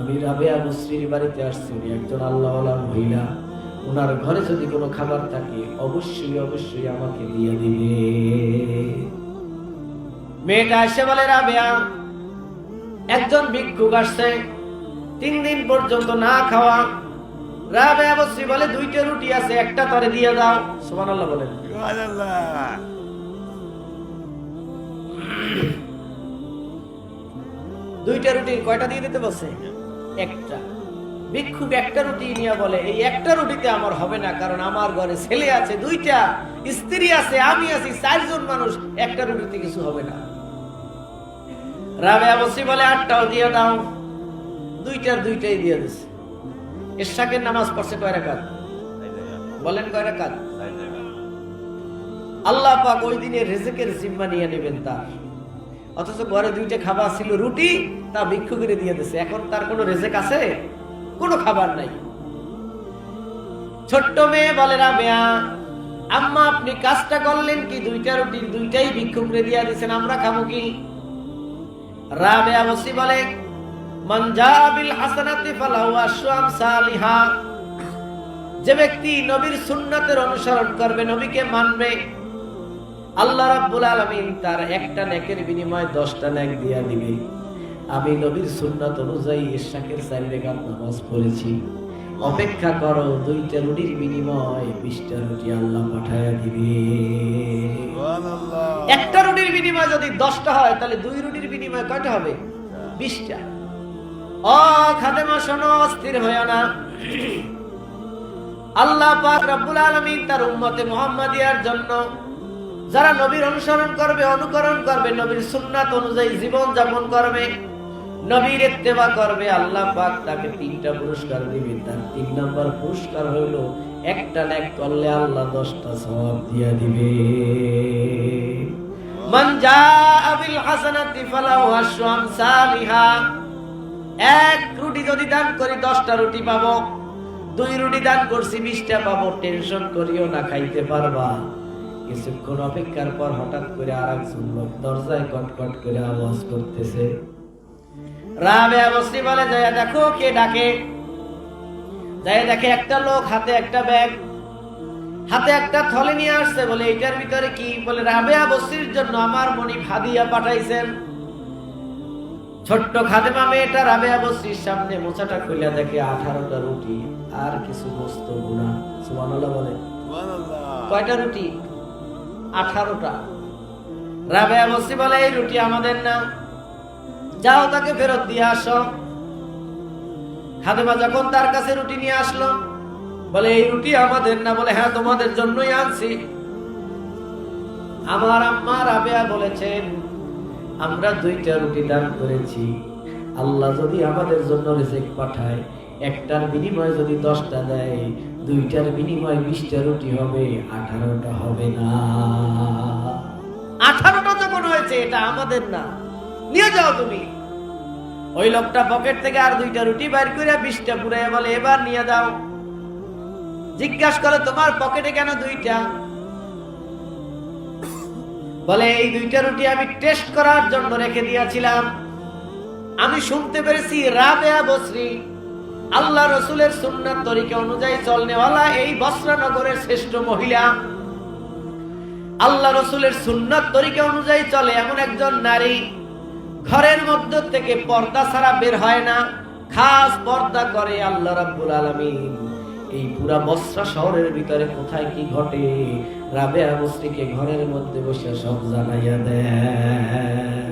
আমি রাবেয়া বসরির বাড়িতে আসছি, একজন আল্লাহওয়ালা মহিলা ওনার ঘরে যদি কোনো খাবার থাকে অবশ্যই অবশ্যই আমাকে দিয়ে দিবে। মেয়েটা এসে বলে, রাবেয়া, একজন ভিক্ষুক আসছে, 3 দিন পর্যন্ত না খাওয়া। রাবেয়া বসরি বলে, 2টা রুটি আছে, একটা তারে দিয়ে দাও। সুবহানাল্লাহ বলেন। সুবহানাল্লাহ। 2টা রুটি কয়টা দিয়ে দিতে বলছে? একটা। ভিক্ষুক একটা রুটি নিয়ে বলে, এই একটা রুটিতে আমার হবে না, কারণ আমার ঘরে ছেলে আছে 2টা, স্ত্রী আছে, আমি আছি, 4 জন মানুষ, একটা রুটিতে কিছু হবে না। রাবেয়া বসরি বলে, 8টাও দিয়ে দাও। 2টার 2টাই দিয়ে দিছে। ইশরাকের নামাজ পড়ছে কয় রাকাত? বলেন কয় রাকাত? আল্লাহ পাক ওই দিনে রিজিকের জিম্মা নিয়ে নেবেন তার। অথচ ঘরে 2টা খাবার ছিল, রুটি, তা ভিক্ষুকের দিয়ে দিছে। এখন তার কোনো রিজিক আছে? কোনো খাবার নাই। ছোট্ট মেয়ে বলে, রাবেয়া, আম্মা আপনি কাজটা করলেন কি? 2টা রুটির 2টাই ভিক্ষুকরে দিয়ে দিয়েছেন, আমরা খাবো কি? রাবেয়া বসরি বলে, মান জাআ বিল হাসানাতি ফালাহু আশরু আমসালিহা। যে ব্যক্তি নবীর সুন্নাতের অনুসরণ করবে, নবীকে মানবে, আল্লাহ রাব্বুল আলামিন তার একটা নেকের বিনিময়ে 10টা নেক দিয়া দিবে। আমি নবীর সুন্নাত অনুযায়ী ইশরাকের 4 রাকাত নামাজ পড়েছি, অপেক্ষা করো, 2টা রুটির বিনিময়ে 20টা রুটি আল্লাহ পাঠায়া দিবে। সুবহানাল্লাহ। একটা রুটির বিনিময়ে যদি 10টা হয়, তাহলে 2 রুটির বিনিময়ে কয়টা হবে? 20টা। ও খাদেমা শোনো, অস্থির হয়ো না। আল্লাহ পাক রব্বুল আলামিন তার উম্মতে মুহাম্মাদিয়ার জন্য যারা নবীর অনুসরণ করবে, অনুকরণ করবে, নবীর সুন্নাত অনুযায়ী জীবন যাপন করবে, নবীর ইত্তেবা করবে, আল্লাহ পাক তাকে 3টা পুরস্কার দিবেন। তার 3 নম্বর পুরস্কার হলো, একটা নেক করলে আল্লাহ 10টা সওয়াব দিয়ে দিবে। মান জাআ বিল হাসানাতি ফালাহু আশরু আমসালিহা। 1 রুটি যদি দান করি 10টা রুটি পাবো, 2 রুটি দান করছি 20টা পাবো। টেনশন করিও না, খাইতে পারবা। কিছুক্ষণ অপেক্ষার পর হঠাৎ করে আরেকজন লোক দরজায় কটকট করে আওয়াজ করতেছে। রাবেয়া বসরি বলে, যায় দেখো কে ডাকে। যায় দেখে একটা লোক হাতে একটা ব্যাগ, হাতে একটা থলে নিয়ে আসছে। বলে, এটার ভিতরে কি? বলে, রাবেয়া বসরির জন্য আমার মনিব হাদিয়া পাঠাইছেন। ছোট্ট খাদেমা মেয়েটা রাবেয়া বসরির সামনে মোচাটা খুলে দেখে 18টা রুটি আর কিছু বস্তু গুনা। সুবহানাল্লাহ বলে। সুবহানাল্লাহ। কয়টা রুটি? 18টা। রাবেয়া বসরি বলে, এই রুটি আমাদের না, যাও তাকে ফেরত দিয়ে আসো। খাদেমা যখন তার কাছে রুটি নিয়ে আসলো, বলে, এই রুটি আমাদের না। বলে, হ্যাঁ তোমাদের জন্যই আনছি। আমার আম্মা রাবেয়া বলেছেন, আমরা 2টা রুটি দান করেছি, আল্লাহ যদি আমাদের জন্য রিজিক পাঠায়, একটার বিনিময়ে যদি 10টা দেয়, 2টার বিনিময়ে 20টা রুটি হবে, 18টা হবে না। 18টা যখন হয়েছে, এটা আমাদের না, নিয়ে যাও তুমি। ওই লোকটা পকেট থেকে আর 2টা রুটি বাইর করে 20টা পুরাইয়া বলে, এবার নিয়ে দাও। জিজ্ঞাসা করে, তোমার পকেটে কেন 2টা? বলে, এই 2টা রুটি আমি টেস্ট করার জন্য রেখে দিয়েছিলাম। আমি শুনতে পেরেছি রাবেয়া বসরি আল্লাহ রসুলের সুন্নাত তরিকা অনুযায়ী চলনেওয়ালা এই বসরা নগরের শ্রেষ্ঠ মহিলা। আল্লাহ রসুলের সুন্নাত তরিকা অনুযায়ী চলে এমন একজন নারী ঘরের মধ্য থেকে পর্দা ছাড়া বের হয় না, খাস পর্দা করে। আল্লাহ রাব্বুল আলামিন এই পুরা বসরা শহরের ভিতরে কোথায় কি ঘটে, রাবেয়া বসরিকে ঘরের মধ্যে বসে সব জানাইয়া দেয়।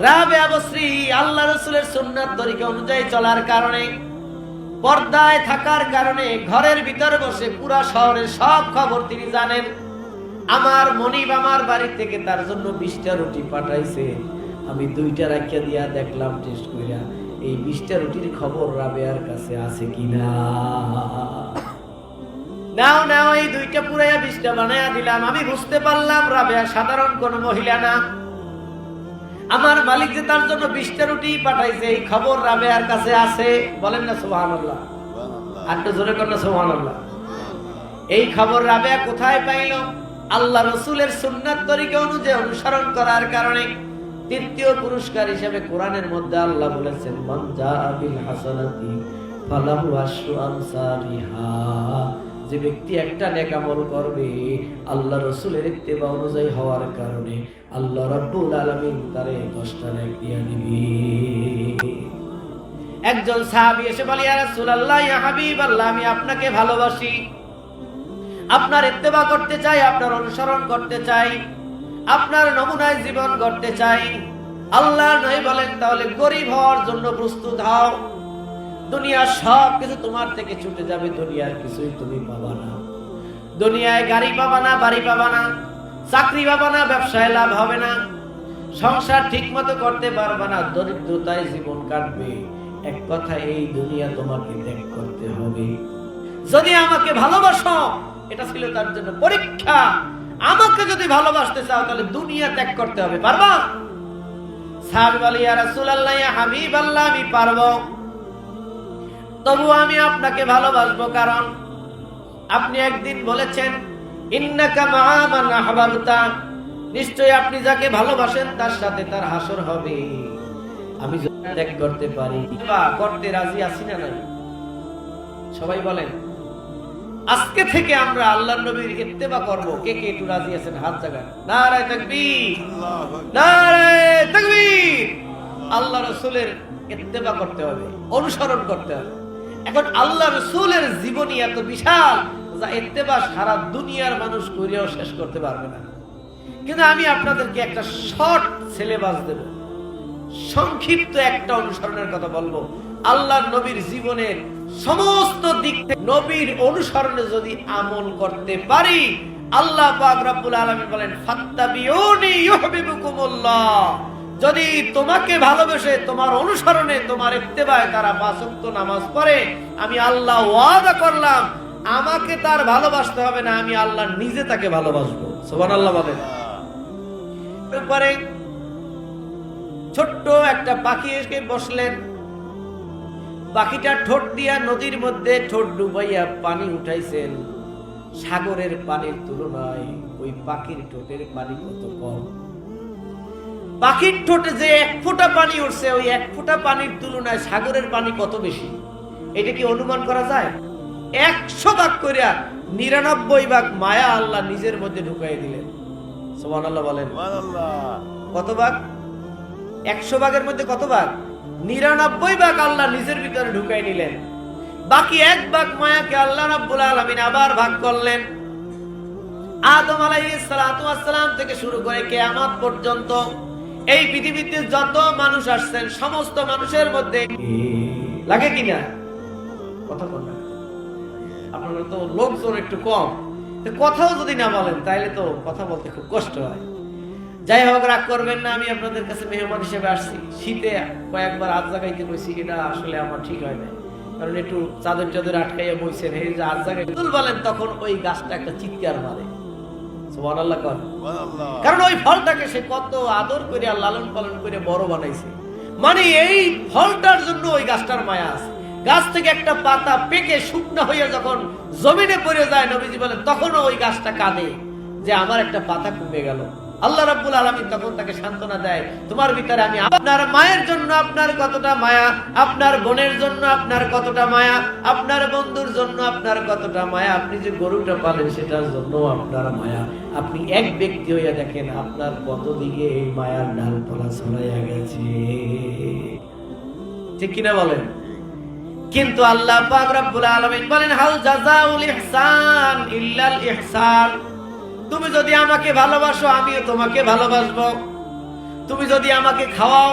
রাবেয়া বসরি আল্লাহ রাসূলের সুন্নাত তরিকা অনুযায়ী চলার কারণে, পর্দায় থাকার কারণে ঘরের ভিতরে বসে পুরা শহরের সব খবর তিনি জানেন। আমার মনিব আমার বাড়ি থেকে তার জন্য 20টা রুটি পাঠাইছে, আমি 2টা রাখিয়া দিয়া দেখলাম টেস্ট কইরা, এই 20টা রুটির খবর রাবেয়ার কাছে আছে কিনা। নাও নাও, এই 2টা পুরাইয়া 20টা বানায়া দিলাম। আমি বুঝতে পারলাম রাবেয়া সাধারণ কোন মহিলা না। আমার মালিক যে তার জন্য 20টা রুটি পাঠাইছে, এই খবর রাবেয়ার কাছে আছে। বলেন না সুবহানাল্লাহ, আর একটু জোরে করেন না সুবহানাল্লাহ। এই খবর রাবেয়া কোথায় পাইল? আল্লাহ রসুলের সুন্নাত তরিকা অনুযায়ী অনুসরণ করার কারণে। তৃতীয় পুরস্কার হিসেবে কোরআনের মধ্যে আল্লাহ বলেছেন, মান জাআ বিল হাসানাতি ফালাহু আশরু আমসালিহা। যে ব্যক্তি একটা নেক আমল করবে আল্লাহ রাসূলের ইত্তেবা অনুযায়ী হওয়ার কারণে আল্লাহ রাব্বুল আলামিন তারে 10টা নেক দিয়ে দিবে। একজন সাহাবী এসে বলে, ইয়া রাসূলুল্লাহ, ইয়া হাবিবাল্লাহ, আমি আপনাকে ভালোবাসি, আপনার ইত্তেবা করতে চাই, আপনার অনুসরণ করতে চাই, আপনার নমুনায় জীবন গড়তে চাই। আল্লাহ নবী বলেন, তাহলে গরীব হওয়ার জন্য প্রস্তুত হও। দুনিয়ার সব কিছু তোমার থেকে ছুটে যাবে, দুনিয়ার কিছুই তুমি পাবা না। দুনিয়ায় গাড়ি পাবা না, বাড়ি পাবা না, চাকরি পাবা না, ব্যবসায় লাভ হবে না, সংসার ঠিক মতো করতে পারবা না, দরিদ্রতায় জীবন কাটবে। এক কথা, এই দুনিয়া তোমাকে ত্যাগ করতে হবে। যদি আমাকে ভালোবাসো, এটা ছিল তার জন্য পরীক্ষা। আমাকে যদি ভালোবাসতে চাও তাহলে দুনিয়া ত্যাগ করতে হবে। পারবা? সাহাবী বলে, ইয়া রাসূলুল্লাহ, ইয়া হাবিবাল্লাহ, আমি পারবো, তবু আমি আপনাকে ভালোবাসবো, কারণ আপনি একদিন বলেছেন, ইন্নাকা মা'a মান আহবাবতা, নিশ্চয়ই আপনি যাকে ভালোবাসেন তার সাথে তার হাসর হবে। আমি যদি ত্যাগ করতে পারি বা করতে রাজি আছি না নাই? সবাই বলেন, আজকে থেকে আমরা আল্লাহর নবীর ইত্তেবা করব। কে কে একটু রাজি আছেন? হাত জাগান। নারায়ে তাকবীর, নারায়ে তাকবীর। আল্লাহ রাসূলের ইত্তেবা করতে হবে, অনুসরণ করতে হবে। এখন আল্লাহ রাসূলের জীবনী এত বিশাল যা ইত্তেবা সারা দুনিয়ার মানুষ করেও শেষ করতে পারবে না। কিন্তু আমি আপনাদেরকে একটা শর্ট সিলেবাস দেব, সংক্ষিপ্ত একটা অনুসরণের কথা বলবো। আল্লাহর নবীর জীবনের সমস্ত দিক থেকে নবীর অনুসরণে যদি আমল করতে পারি, আল্লাহ পাক রব্বুল আলামিন বলেন, ফাত্তাবিউনি ইউহিব্বুকুমুল্লাহ। যদি তোমাকে ভালোবেসে তোমার অনুসরণে, তোমার ইত্তেবায় তারা 5 ওয়াক্ত নামাজ পড়ে, আমি আল্লাহ ওয়াদা করলাম, আমাকে তার ভালোবাসতে হবে না, আমি আল্লাহ নিজে তাকে ভালোবাসবো। সুবহানাল্লাহ বলেন। এরপরে ছোট্ট একটা পাখি এসে বসলেন। পাখিটা ঠোঁট দিয়া নদীর মধ্যে ঠোঁট ডুবাইয়া পানি উঠাইছেন। সাগরের পানির তুলনায় ওই পাখির ঠোঁটের পানি কত কম। পাখির ঠোঁটে যে 1 ফোঁটা পানি উঠছে, ওই 1 ফোঁটা পানির তুলনায় সাগরের পানি কত বেশি, এটা কি অনুমান করা যায়? 100 ভাগ করিয়া 99 ভাগ মায়া আল্লাহ নিজের মধ্যে ঢুকাই দিলেন। সুবহানাল্লাহ বলেন। কত ভাগ? 100 ভাগের মধ্যে কত ভাগ? 99 ভাগ আল্লাহ নিজের ভিতরে ঢুকাই নিলেন। বাকি 1 ভাগ মায়াকে আল্লাহ রাব্বুল আলামিন আবার ভাগ করলেন। আদম আলাইহিস সালাতু ওয়াস সালাম থেকে শুরু করে কিয়ামত পর্যন্ত এই পৃথিবীতে যত মানুষ আসছেন, সমস্ত মানুষের মধ্যে লাগে কিনা? কথা বল না, আপনারা তো লোকজন একটু কম, কথাও যদি না বলেন তাহলে তো কথা বলতে খুব কষ্ট হয়। যাই হোক, রাগ করবেন না, আমি আপনাদের কাছে মেহমান হিসেবে আসছি। শীতে কয়েকবার হাত জাগাইতে কইছি, এটা আসলে আমার ঠিক হয় না, কারণ একটু চাদর চাদর আটকাইয়া বইছেন, এই যে হাত জাগাই বলেন, তখন ওই গাছটা একটা চিৎকার মারে। সুবহানাল্লাহ কর। কারণ ওই ফলটাকে সে কত আদর করে লালন পালন করে বড় বানাইছে, মানে এই ফলটার জন্য ওই গাছটার মায়া আছে। গাছ থেকে একটা পাতা পেকে শুকনা হইয়া যখন জমিনে পড়ে যায়, নবীজি বলেন, তখনও ওই গাছটা কাঁদে যে আমার একটা পাতা কমে গেল। আল্লাহ রাব্বুল আলামিন তখন তাকে সান্ত্বনা দেয়, তোমার ভিতরে আমি, আপনার মায়ের জন্য আপনার কতটা মায়া, আপনার বোনের জন্য আপনার কতটা মায়া, আপনার বন্ধুর জন্য আপনার কতটা মায়া, আপনি যে গরুটা পালেন সেটার জন্য আপনার মায়া। আপনি এক ব্যক্তি হইয়া দেখেন আপনার কত দিকে এই মায়ার ডালপালা ছড়াইয়া গেছে। ঠিক কিনা বলেন? কিন্তু আল্লাহ পাক রব্বুল আলামিন বলেন, হাল জাযাউল ইহসান ইল্লাল ইহসান। তুমি যদি আমাকে ভালোবাসো, আমিও তোমাকে ভালোবাসবো। তুমি যদি আমাকে খাওয়াও,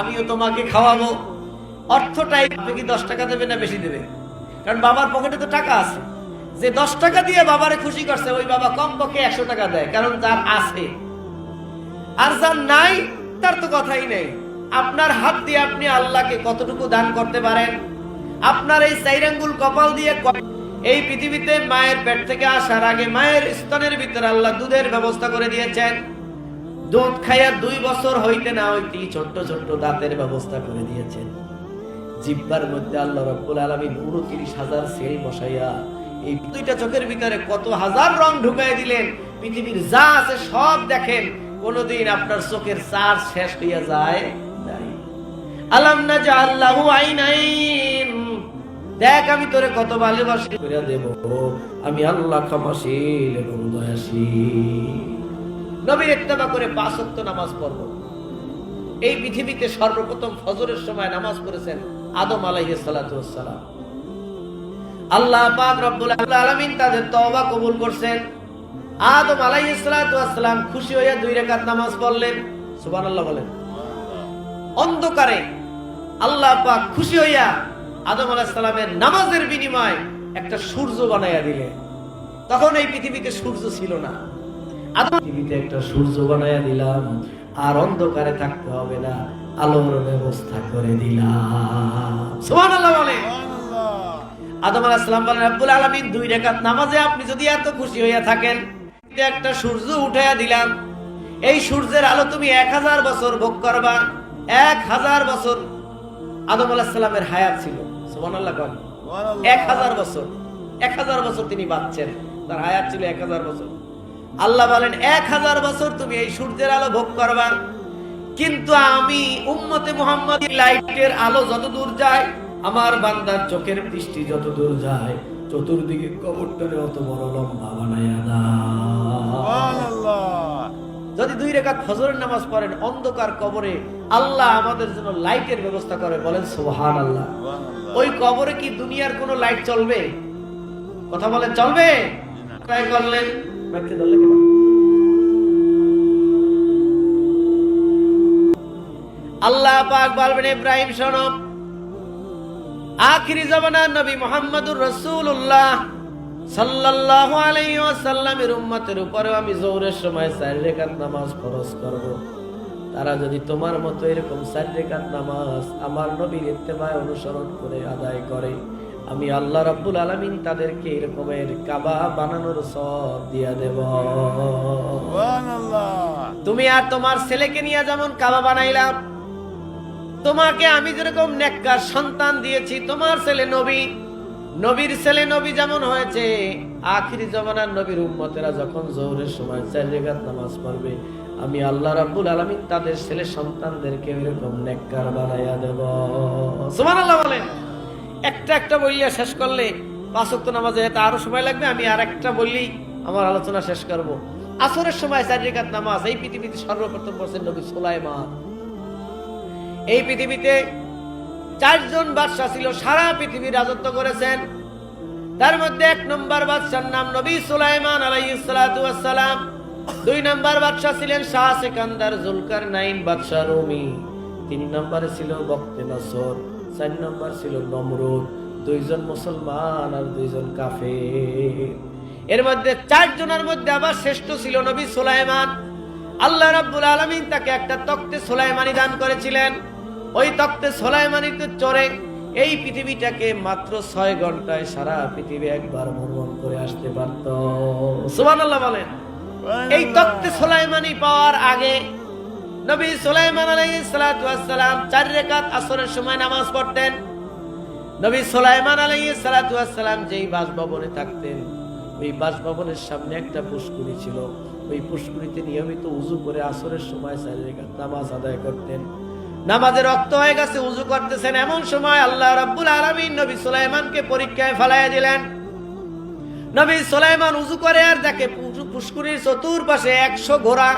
আমিও তোমাকে খাওয়াবো। অর্থটাই, আপনি কি 10 টাকা দেবে না বেশি দেবে? কারণ বাবার পকেটে তো টাকা আছে। যে 10 টাকা দিয়ে বাবারে খুশি করছে, ওই বাবা কমপক্ষে 100 টাকা দেয়, কারণ যার আছে। আর যার নাই তার তো কথাই নেই। আপনার হাত দিয়ে আপনি আল্লাহকে কতটুকু দান করতে পারেন? আপনার এই 4 আঙ্গুল কপাল দিয়ে এই পৃথিবীতে মায়ের পেট থেকে আসার আগে মায়ের স্তনের ভিতরে আল্লাহ দুধের ব্যবস্থা করে দিয়েছেন। দুধ খাইয়া 2 বছর হইতে না হইতেই ছোট্ট ছোট্ট দাঁতের ব্যবস্থা করে দিয়েছেন। জিহ্বার মধ্যে আল্লাহ রাব্বুল আলামিন 29,000 সেল বসাইয়া এই 2টা চোখের ভিতরে কত হাজার রং ঢুকাই দিলেন। পৃথিবীর যা আছে সব দেখেন, কোনদিন আপনার চোখের চার্জ শেষ হইয়া যায় নাই। আলাম নাজআল লাহু আইনাইন, দেখ আমি তোরে কত ভালোবাসি করে দেব, আমি আল্লাহ ক্ষমাশীল এবং দয়াশীল। নবীর ইত্তেবা করে 5 ওয়াক্ত নামাজ পড়ব। এই পৃথিবীতে সর্বপ্রথম ফজরের সময় নামাজ পড়েছেন আদম আলাইহিস সালাতু ওয়াস সালাম। আল্লাহ পাক রব্বুল আলামিন তাদের তওবা কবুল করছেন। আদম আলাইহিস সালাতু ওয়াস সালাম খুশি হয়ে 2 রাকাত নামাজ পড়লেন। সুবহানাল্লাহ বলেন। অন্ধকারে আল্লাহ পাক খুশি হইয়া আদম আলাইহিস সালামের নামাজের বিনিময়ে একটা সূর্য বানাইয়া দিলেন। তখন এই পৃথিবীতে সূর্য ছিল না। আদম পৃথিবীতে একটা সূর্য বানাইয়া দিলাম, আর অন্ধকারে থাকতে হবে না, আলোর ব্যবস্থা করে দিলাম। সুবহানাল্লাহ বলেন। আদম আলাইহিস সালাম বলেন, রব্বুল আলামিন 2 রাকাত নামাজে আপনি যদি এত খুশি হইয়া থাকেন, একটা সূর্য উঠাইয়া দিলাম। এই সূর্যের আলো তুমি 1000 বছর ভোগ করবা। 1000 বছর আদম আলাইহিস সালামের হায়াত ছিল। সুবহানাল্লাহ বলেন। 1000 বছর, 1000 বছর তিনি বাঁচছেন, তার হায়াত ছিল 1000 বছর। আল্লাহ বলেন 1000 বছর তুমি এই সূর্যের আলো ভোগ করবা, কিন্তু আমি উম্মতে মুহাম্মাদী লাইটের আলো যত দূর যায়, আমার বান্দার চোখের দৃষ্টি যত দূর যায়, চতুর্দিকে কবরটারে অত বড় লম্বা বানায়া দাও। যদি 2 রাকাত ফজরের নামাজ পড়েন অন্ধকার কবরে, আল্লাহ আমাদের জন্য লাইটের ব্যবস্থা করে। বলেন সুবহানাল্লাহ। ওই কবরে কি দুনিয়ার কোনো লাইট চলবে? কথা বলেন, চলবে? তাই করলেন রাখতে ধরলে কেন? আল্লাহ পাক বলবেন, ইব্রাহিম শোনো, আখিরি জামানার নবী মুহাম্মদুর রাসূলুল্লাহ সাল্লাল্লাহু আলাইহি ওয়াসাল্লামের উম্মতের উপরে আমি জোহরের সময় 4 রাকাত নামাজ ফরজ করব। তারা যদি তোমার মতো এরকম 4 রাকাত নামাজ আমার নবীর ইত্তেবায় অনুসরণ করে আদায় করে, আমি আল্লাহ রাব্বুল আলামিন তাদেরকে এরকমের কাবা বানানোর সওয়াব দিয়া দেব। সুবহানাল্লাহ। তুমি আর তোমার ছেলেকে নিয়ে যেমন কাবা বানাইলাম, তোমাকে আমি যেরকম নেককার সন্তান দিয়েছি, তোমার ছেলে নবী, নবীর ছেলে নবী যেমন হয়েছে, আখিরি জামানার নবীর উম্মতেরা যখন জোহরের সময় 4 রাকাত নামাজ পড়বে, আমি আল্লাহ রাব্বুল আলামিন তাদের ছেলে সন্তানদেরকে এরকম নেককার বানাইয়া দেব। সুবহানাল্লাহ বলেন। একটা একটা বইয়া শেষ করলে 5 ওয়াক্ত নামাজে এটা আরো সময় লাগবে। আমি আর একটা বললেই আমার আলোচনা শেষ করব। আসরের সময় 4 রাকাত নামাজ এই পৃথিবীতে সর্বপ্রথম পড়ছেন নবী সুলাইমান। এই পৃথিবীতে 4 জন বাদশা ছিল, সারা পৃথিবী রাজত্ব করেছেন। তার মধ্যে 1 নম্বর বাদশার নাম নবী সুলাইমান আলাইহিস সালাতু ওয়াস সালাম। 2 নম্বর বাদশা ছিলেন শাহ সিকান্দার জুলকারনাইন বাদশা রুমি। 3 নম্বরে ছিল বখতে নসর। 4 নম্বর ছিল নমরুদ। 2 জন মুসলমান আর 2 জন কাফের। এর মধ্যে 4 জনের মধ্যে আবার শ্রেষ্ঠ ছিল নবী সুলাইমান। আল্লাহ রাব্বুল আলামিন তাকে একটা তখতে সুলাইমানি দান করেছিলেন। ওই তখতে সুলাইমানিতে চড়ে এই পৃথিবীটাকে মাত্র 6 ঘন্টায় সারা পৃথিবী একবার ভ্রমণ করে আসতে পারত। সুবহানাল্লাহ বলেন। এই তখতে সুলাইমানি পাওয়ার আগে নবী সুলাইমান আলাইহিস সালাতু ওয়াস সালাম 4 রাকাত আসরের সময় নামাজ পড়তেন। নবী সুলাইমান আলাইহিস সালাতু ওয়াস সালাম যেই বাসভবনে থাকতেন, ওই বাসভবনের সামনে একটা পুষ্করিণী ছিল। ওই পুষ্করিণীতে নিয়মিত উযু করে আসরের সময় 4 রাকাত নামাজ আদায় করতেন। নামাজের রক্ত হয়ে গেছে, উযু করতেছেন, এমন সময় আল্লাহ রাব্বুল আলামিন নবী সুলাইমানকে পরীক্ষায় ফেলাইয়া দিলেন। নবী সুলাইমান উযু করে আর দেখে পুষ্করিণীর চতুর্পাশে 100 ঘোড়া,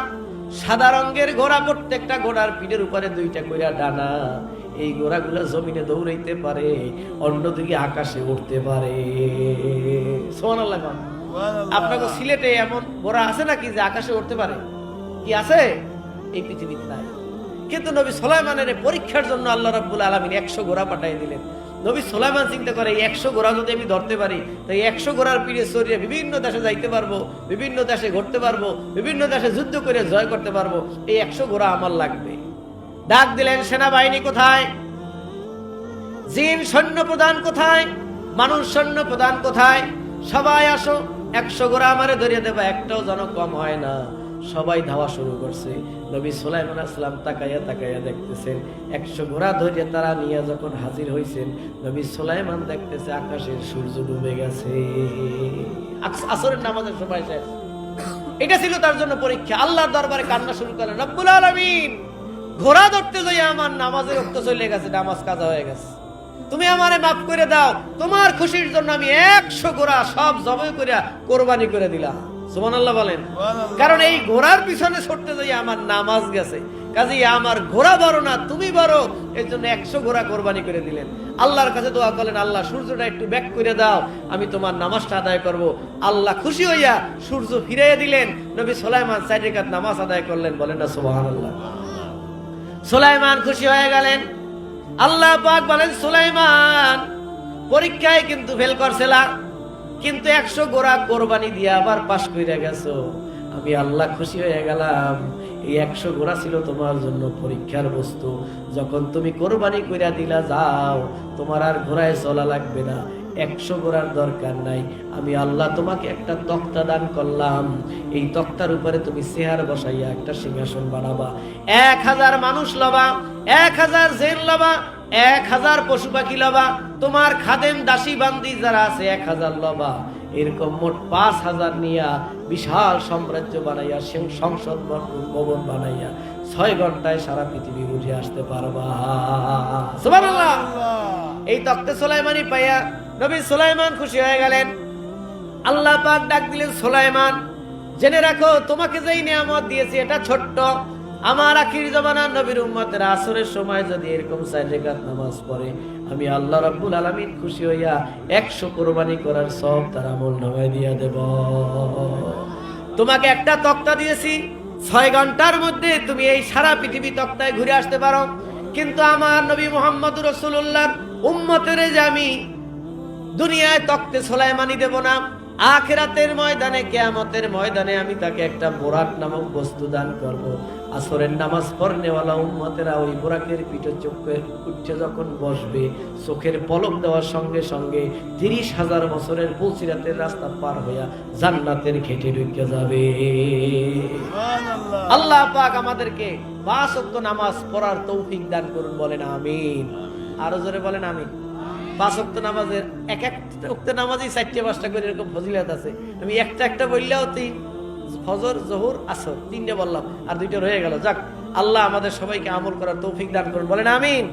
সাদা রঙের ঘোড়া, প্রত্যেকটা ঘোড়ার পিঠের উপরে 2টা কইরা ডানা। এই ঘোড়াগুলো জমিনে দৌড়াইতে পারে, অন্যদিকে আকাশে উঠতে পারে। সুবহানাল্লাহ। আপনাকে সিলেটে এমন ঘোড়া আছে নাকি যে আকাশে উঠতে পারে? কি আছে? এই পৃথিবীতে নাই। কিন্তু নবী সুলাইমানের পরীক্ষার জন্য আল্লাহ রাব্বুল আলামিন 100 ঘোড়া পাঠিয়ে দিলেন। নবী সুলাইমান চিন্তা করে, এই 100 ঘোড়া যদি আমি ধরতে পারি, তাই 100 ঘোড়ার পিঠে চড়িয়ে বিভিন্ন দেশে যাইতে পারবো, বিভিন্ন দেশে ঘুরতে পারবো, বিভিন্ন দেশে যুদ্ধ করে জয় করতে পারবো। এই 100 ঘোড়া আমার লাগবে। ডাক দিলেন, সেনাবাহিনী কোথায়? জিন সৈন্য প্রধান কোথায়? মানুষ সৈন্য প্রধান কোথায়? সবাই আসো, 100 ঘোড়া আমারে ধরিয়ে দেবা। একটাও যেন কম হয় না। সবাই ধাওয়া শুরু করছে। নবী সুলাইমান আলাইহিস সালাম তাকাইয়া তাকাইয়া দেখতেছেন, 100 ঘোড়া ধরিয়ে তারা নিয়ে যখন হাজির হইছেন, নবী সুলাইমান দেখতেছে আকাশের সূর্য ডুবে গেছে। আসরের নামাজের সময় শেষ। এটা ছিল তার জন্য পরীক্ষা। আল্লাহর দরবারে কান্না শুরু করলেন, রব্বুল আলামিন, ঘোড়া ধরতে যাই আমার নামাজের রক্ত চলে গেছে, নামাজ কাজা হয়ে গেছে। তুমি আমারে মাফ করে দাও, তোমার খুশির জন্য আমি 100 ঘোড়া সব জবাই করে কোরবানি করে দিলাম। সুবহানাল্লাহ বলেন। কারণ এই ঘোড়ার পিছনে ছুটতে যাই আমার নামাজ গেছে, কাজেই আমার ঘোড়া বড় না, তুমি বড়, এর জন্য 100 ঘোড়া কোরবানি করে দিলেন। আল্লাহর কাছে দোয়া করলেন, আল্লাহ সূর্যটা একটু ব্যাক করে দাও, আমি তোমার নামাজটা আদায় করব। আল্লাহ খুশি হইয়া সূর্য ফিরিয়ে দিলেন। নবী সুলাইমান 4 রাকাত নামাজ আদায় করলেন, বলেন না সুবহানাল্লাহ। সুলাইমান খুশি হয়ে গেলেন। আল্লাহ পাক বলেন, সুলাইমান পরীক্ষায় কিন্তু ফেল করছিলা, কিন্তু 100 ঘোড়া কোরবানি দিয়ে আবার পাশ কইরা গেছো। আমি আল্লাহ খুশি হয়ে গেলাম। এই 100 ঘোড়া ছিল তোমার জন্য পরীক্ষার বস্তু। যখন তুমি কোরবানি কইরা দিলা, যাও, তোমার আর ঘোড়ায় চলা লাগবে না, 100 ঘোড়ার দরকার নাই। আমি আল্লাহ তোমাকে একটা তক্তা দান করলাম, এই তক্তার উপরে তুমি চেয়ার বসাইয়া একটা সিংহাসন বানাবা, 1000 মানুষ লবা, 1000 জেন লবা, 1000 পশু পাখি লবা, তোমার খাদেম দাসী বান্দি যারা আছে 1000 লবা। এরকম মোট 5000 নিয়া বিশাল সাম্রাজ্য বানাইয়া, সংসদ ভবন বানাইয়া 6 ঘন্টায় সারা পৃথিবী ঘুরে আসতে পারবা। সুবহানাল্লাহ। এই তক্তে সুলাইমানি পাইয়া নবী সুলাইমান খুশি হয়ে গেলেন। আল্লাহ পাক ডাক দিলেন, সুলাইমান জেনে রাখো, তোমাকে যেই নিয়ামত দিয়েছি এটা ছোট্ট। আমার আখির জামানার নবীর উম্মতের আসরের সময় যদি এরকম 4 রাকাত নামাজ পড়ে, আমি আল্লাহ রাব্বুল আলামিন খুশি হইয়া 100 কোরবানি করার সব তার আমলনামায় দিয়ে দেব। তোমাকে একটা তক্তা দিয়েছি, 6 ঘন্টার মধ্যে তুমি এই সারা পৃথিবী তক্তায় ঘুরে আসতে পারো। কিন্তু আমার নবী মুহাম্মদুর রাসূলুল্লাহর উম্মতের যে আমি দুনিয়ায় তক্তে সুলাইমানি দেব না, আখিরাতের ময়দানে, কিয়ামতের ময়দানে আমি তাকে একটা বোরাক নামক বস্তু দান করব। আসরের নামাজ পড়নেওয়ালা উম্মতেরা ওই বোরাকের পিঠে চোখে উঠে যখন বসবে, চোখের পলক দেওয়ার সঙ্গে সঙ্গে 30,000 বছরের পুলসিরাতের রাস্তা পার হইয়া জান্নাতের ঘেটে ঢুকে যাবে। আল্লাহ পাক আমাদেরকে 5 ওয়াক্ত নামাজ পড়ার তৌফিক দান করুন, বলেন আমিন। আরো জোরে বলেন আমিন। 5 ওয়াক্ত নামাজের এক ওয়াক্ত নামাজই 4-5টা করে এরকম ফজিলত আছে। আমি একটা বললেও ফজর, জোহর, আসর 3টে বললাম, আর 2টা রয়ে গেল। যাক, আল্লাহ আমাদের সবাইকে আমল করার তৌফিক দান করুন, বলেন আমিন।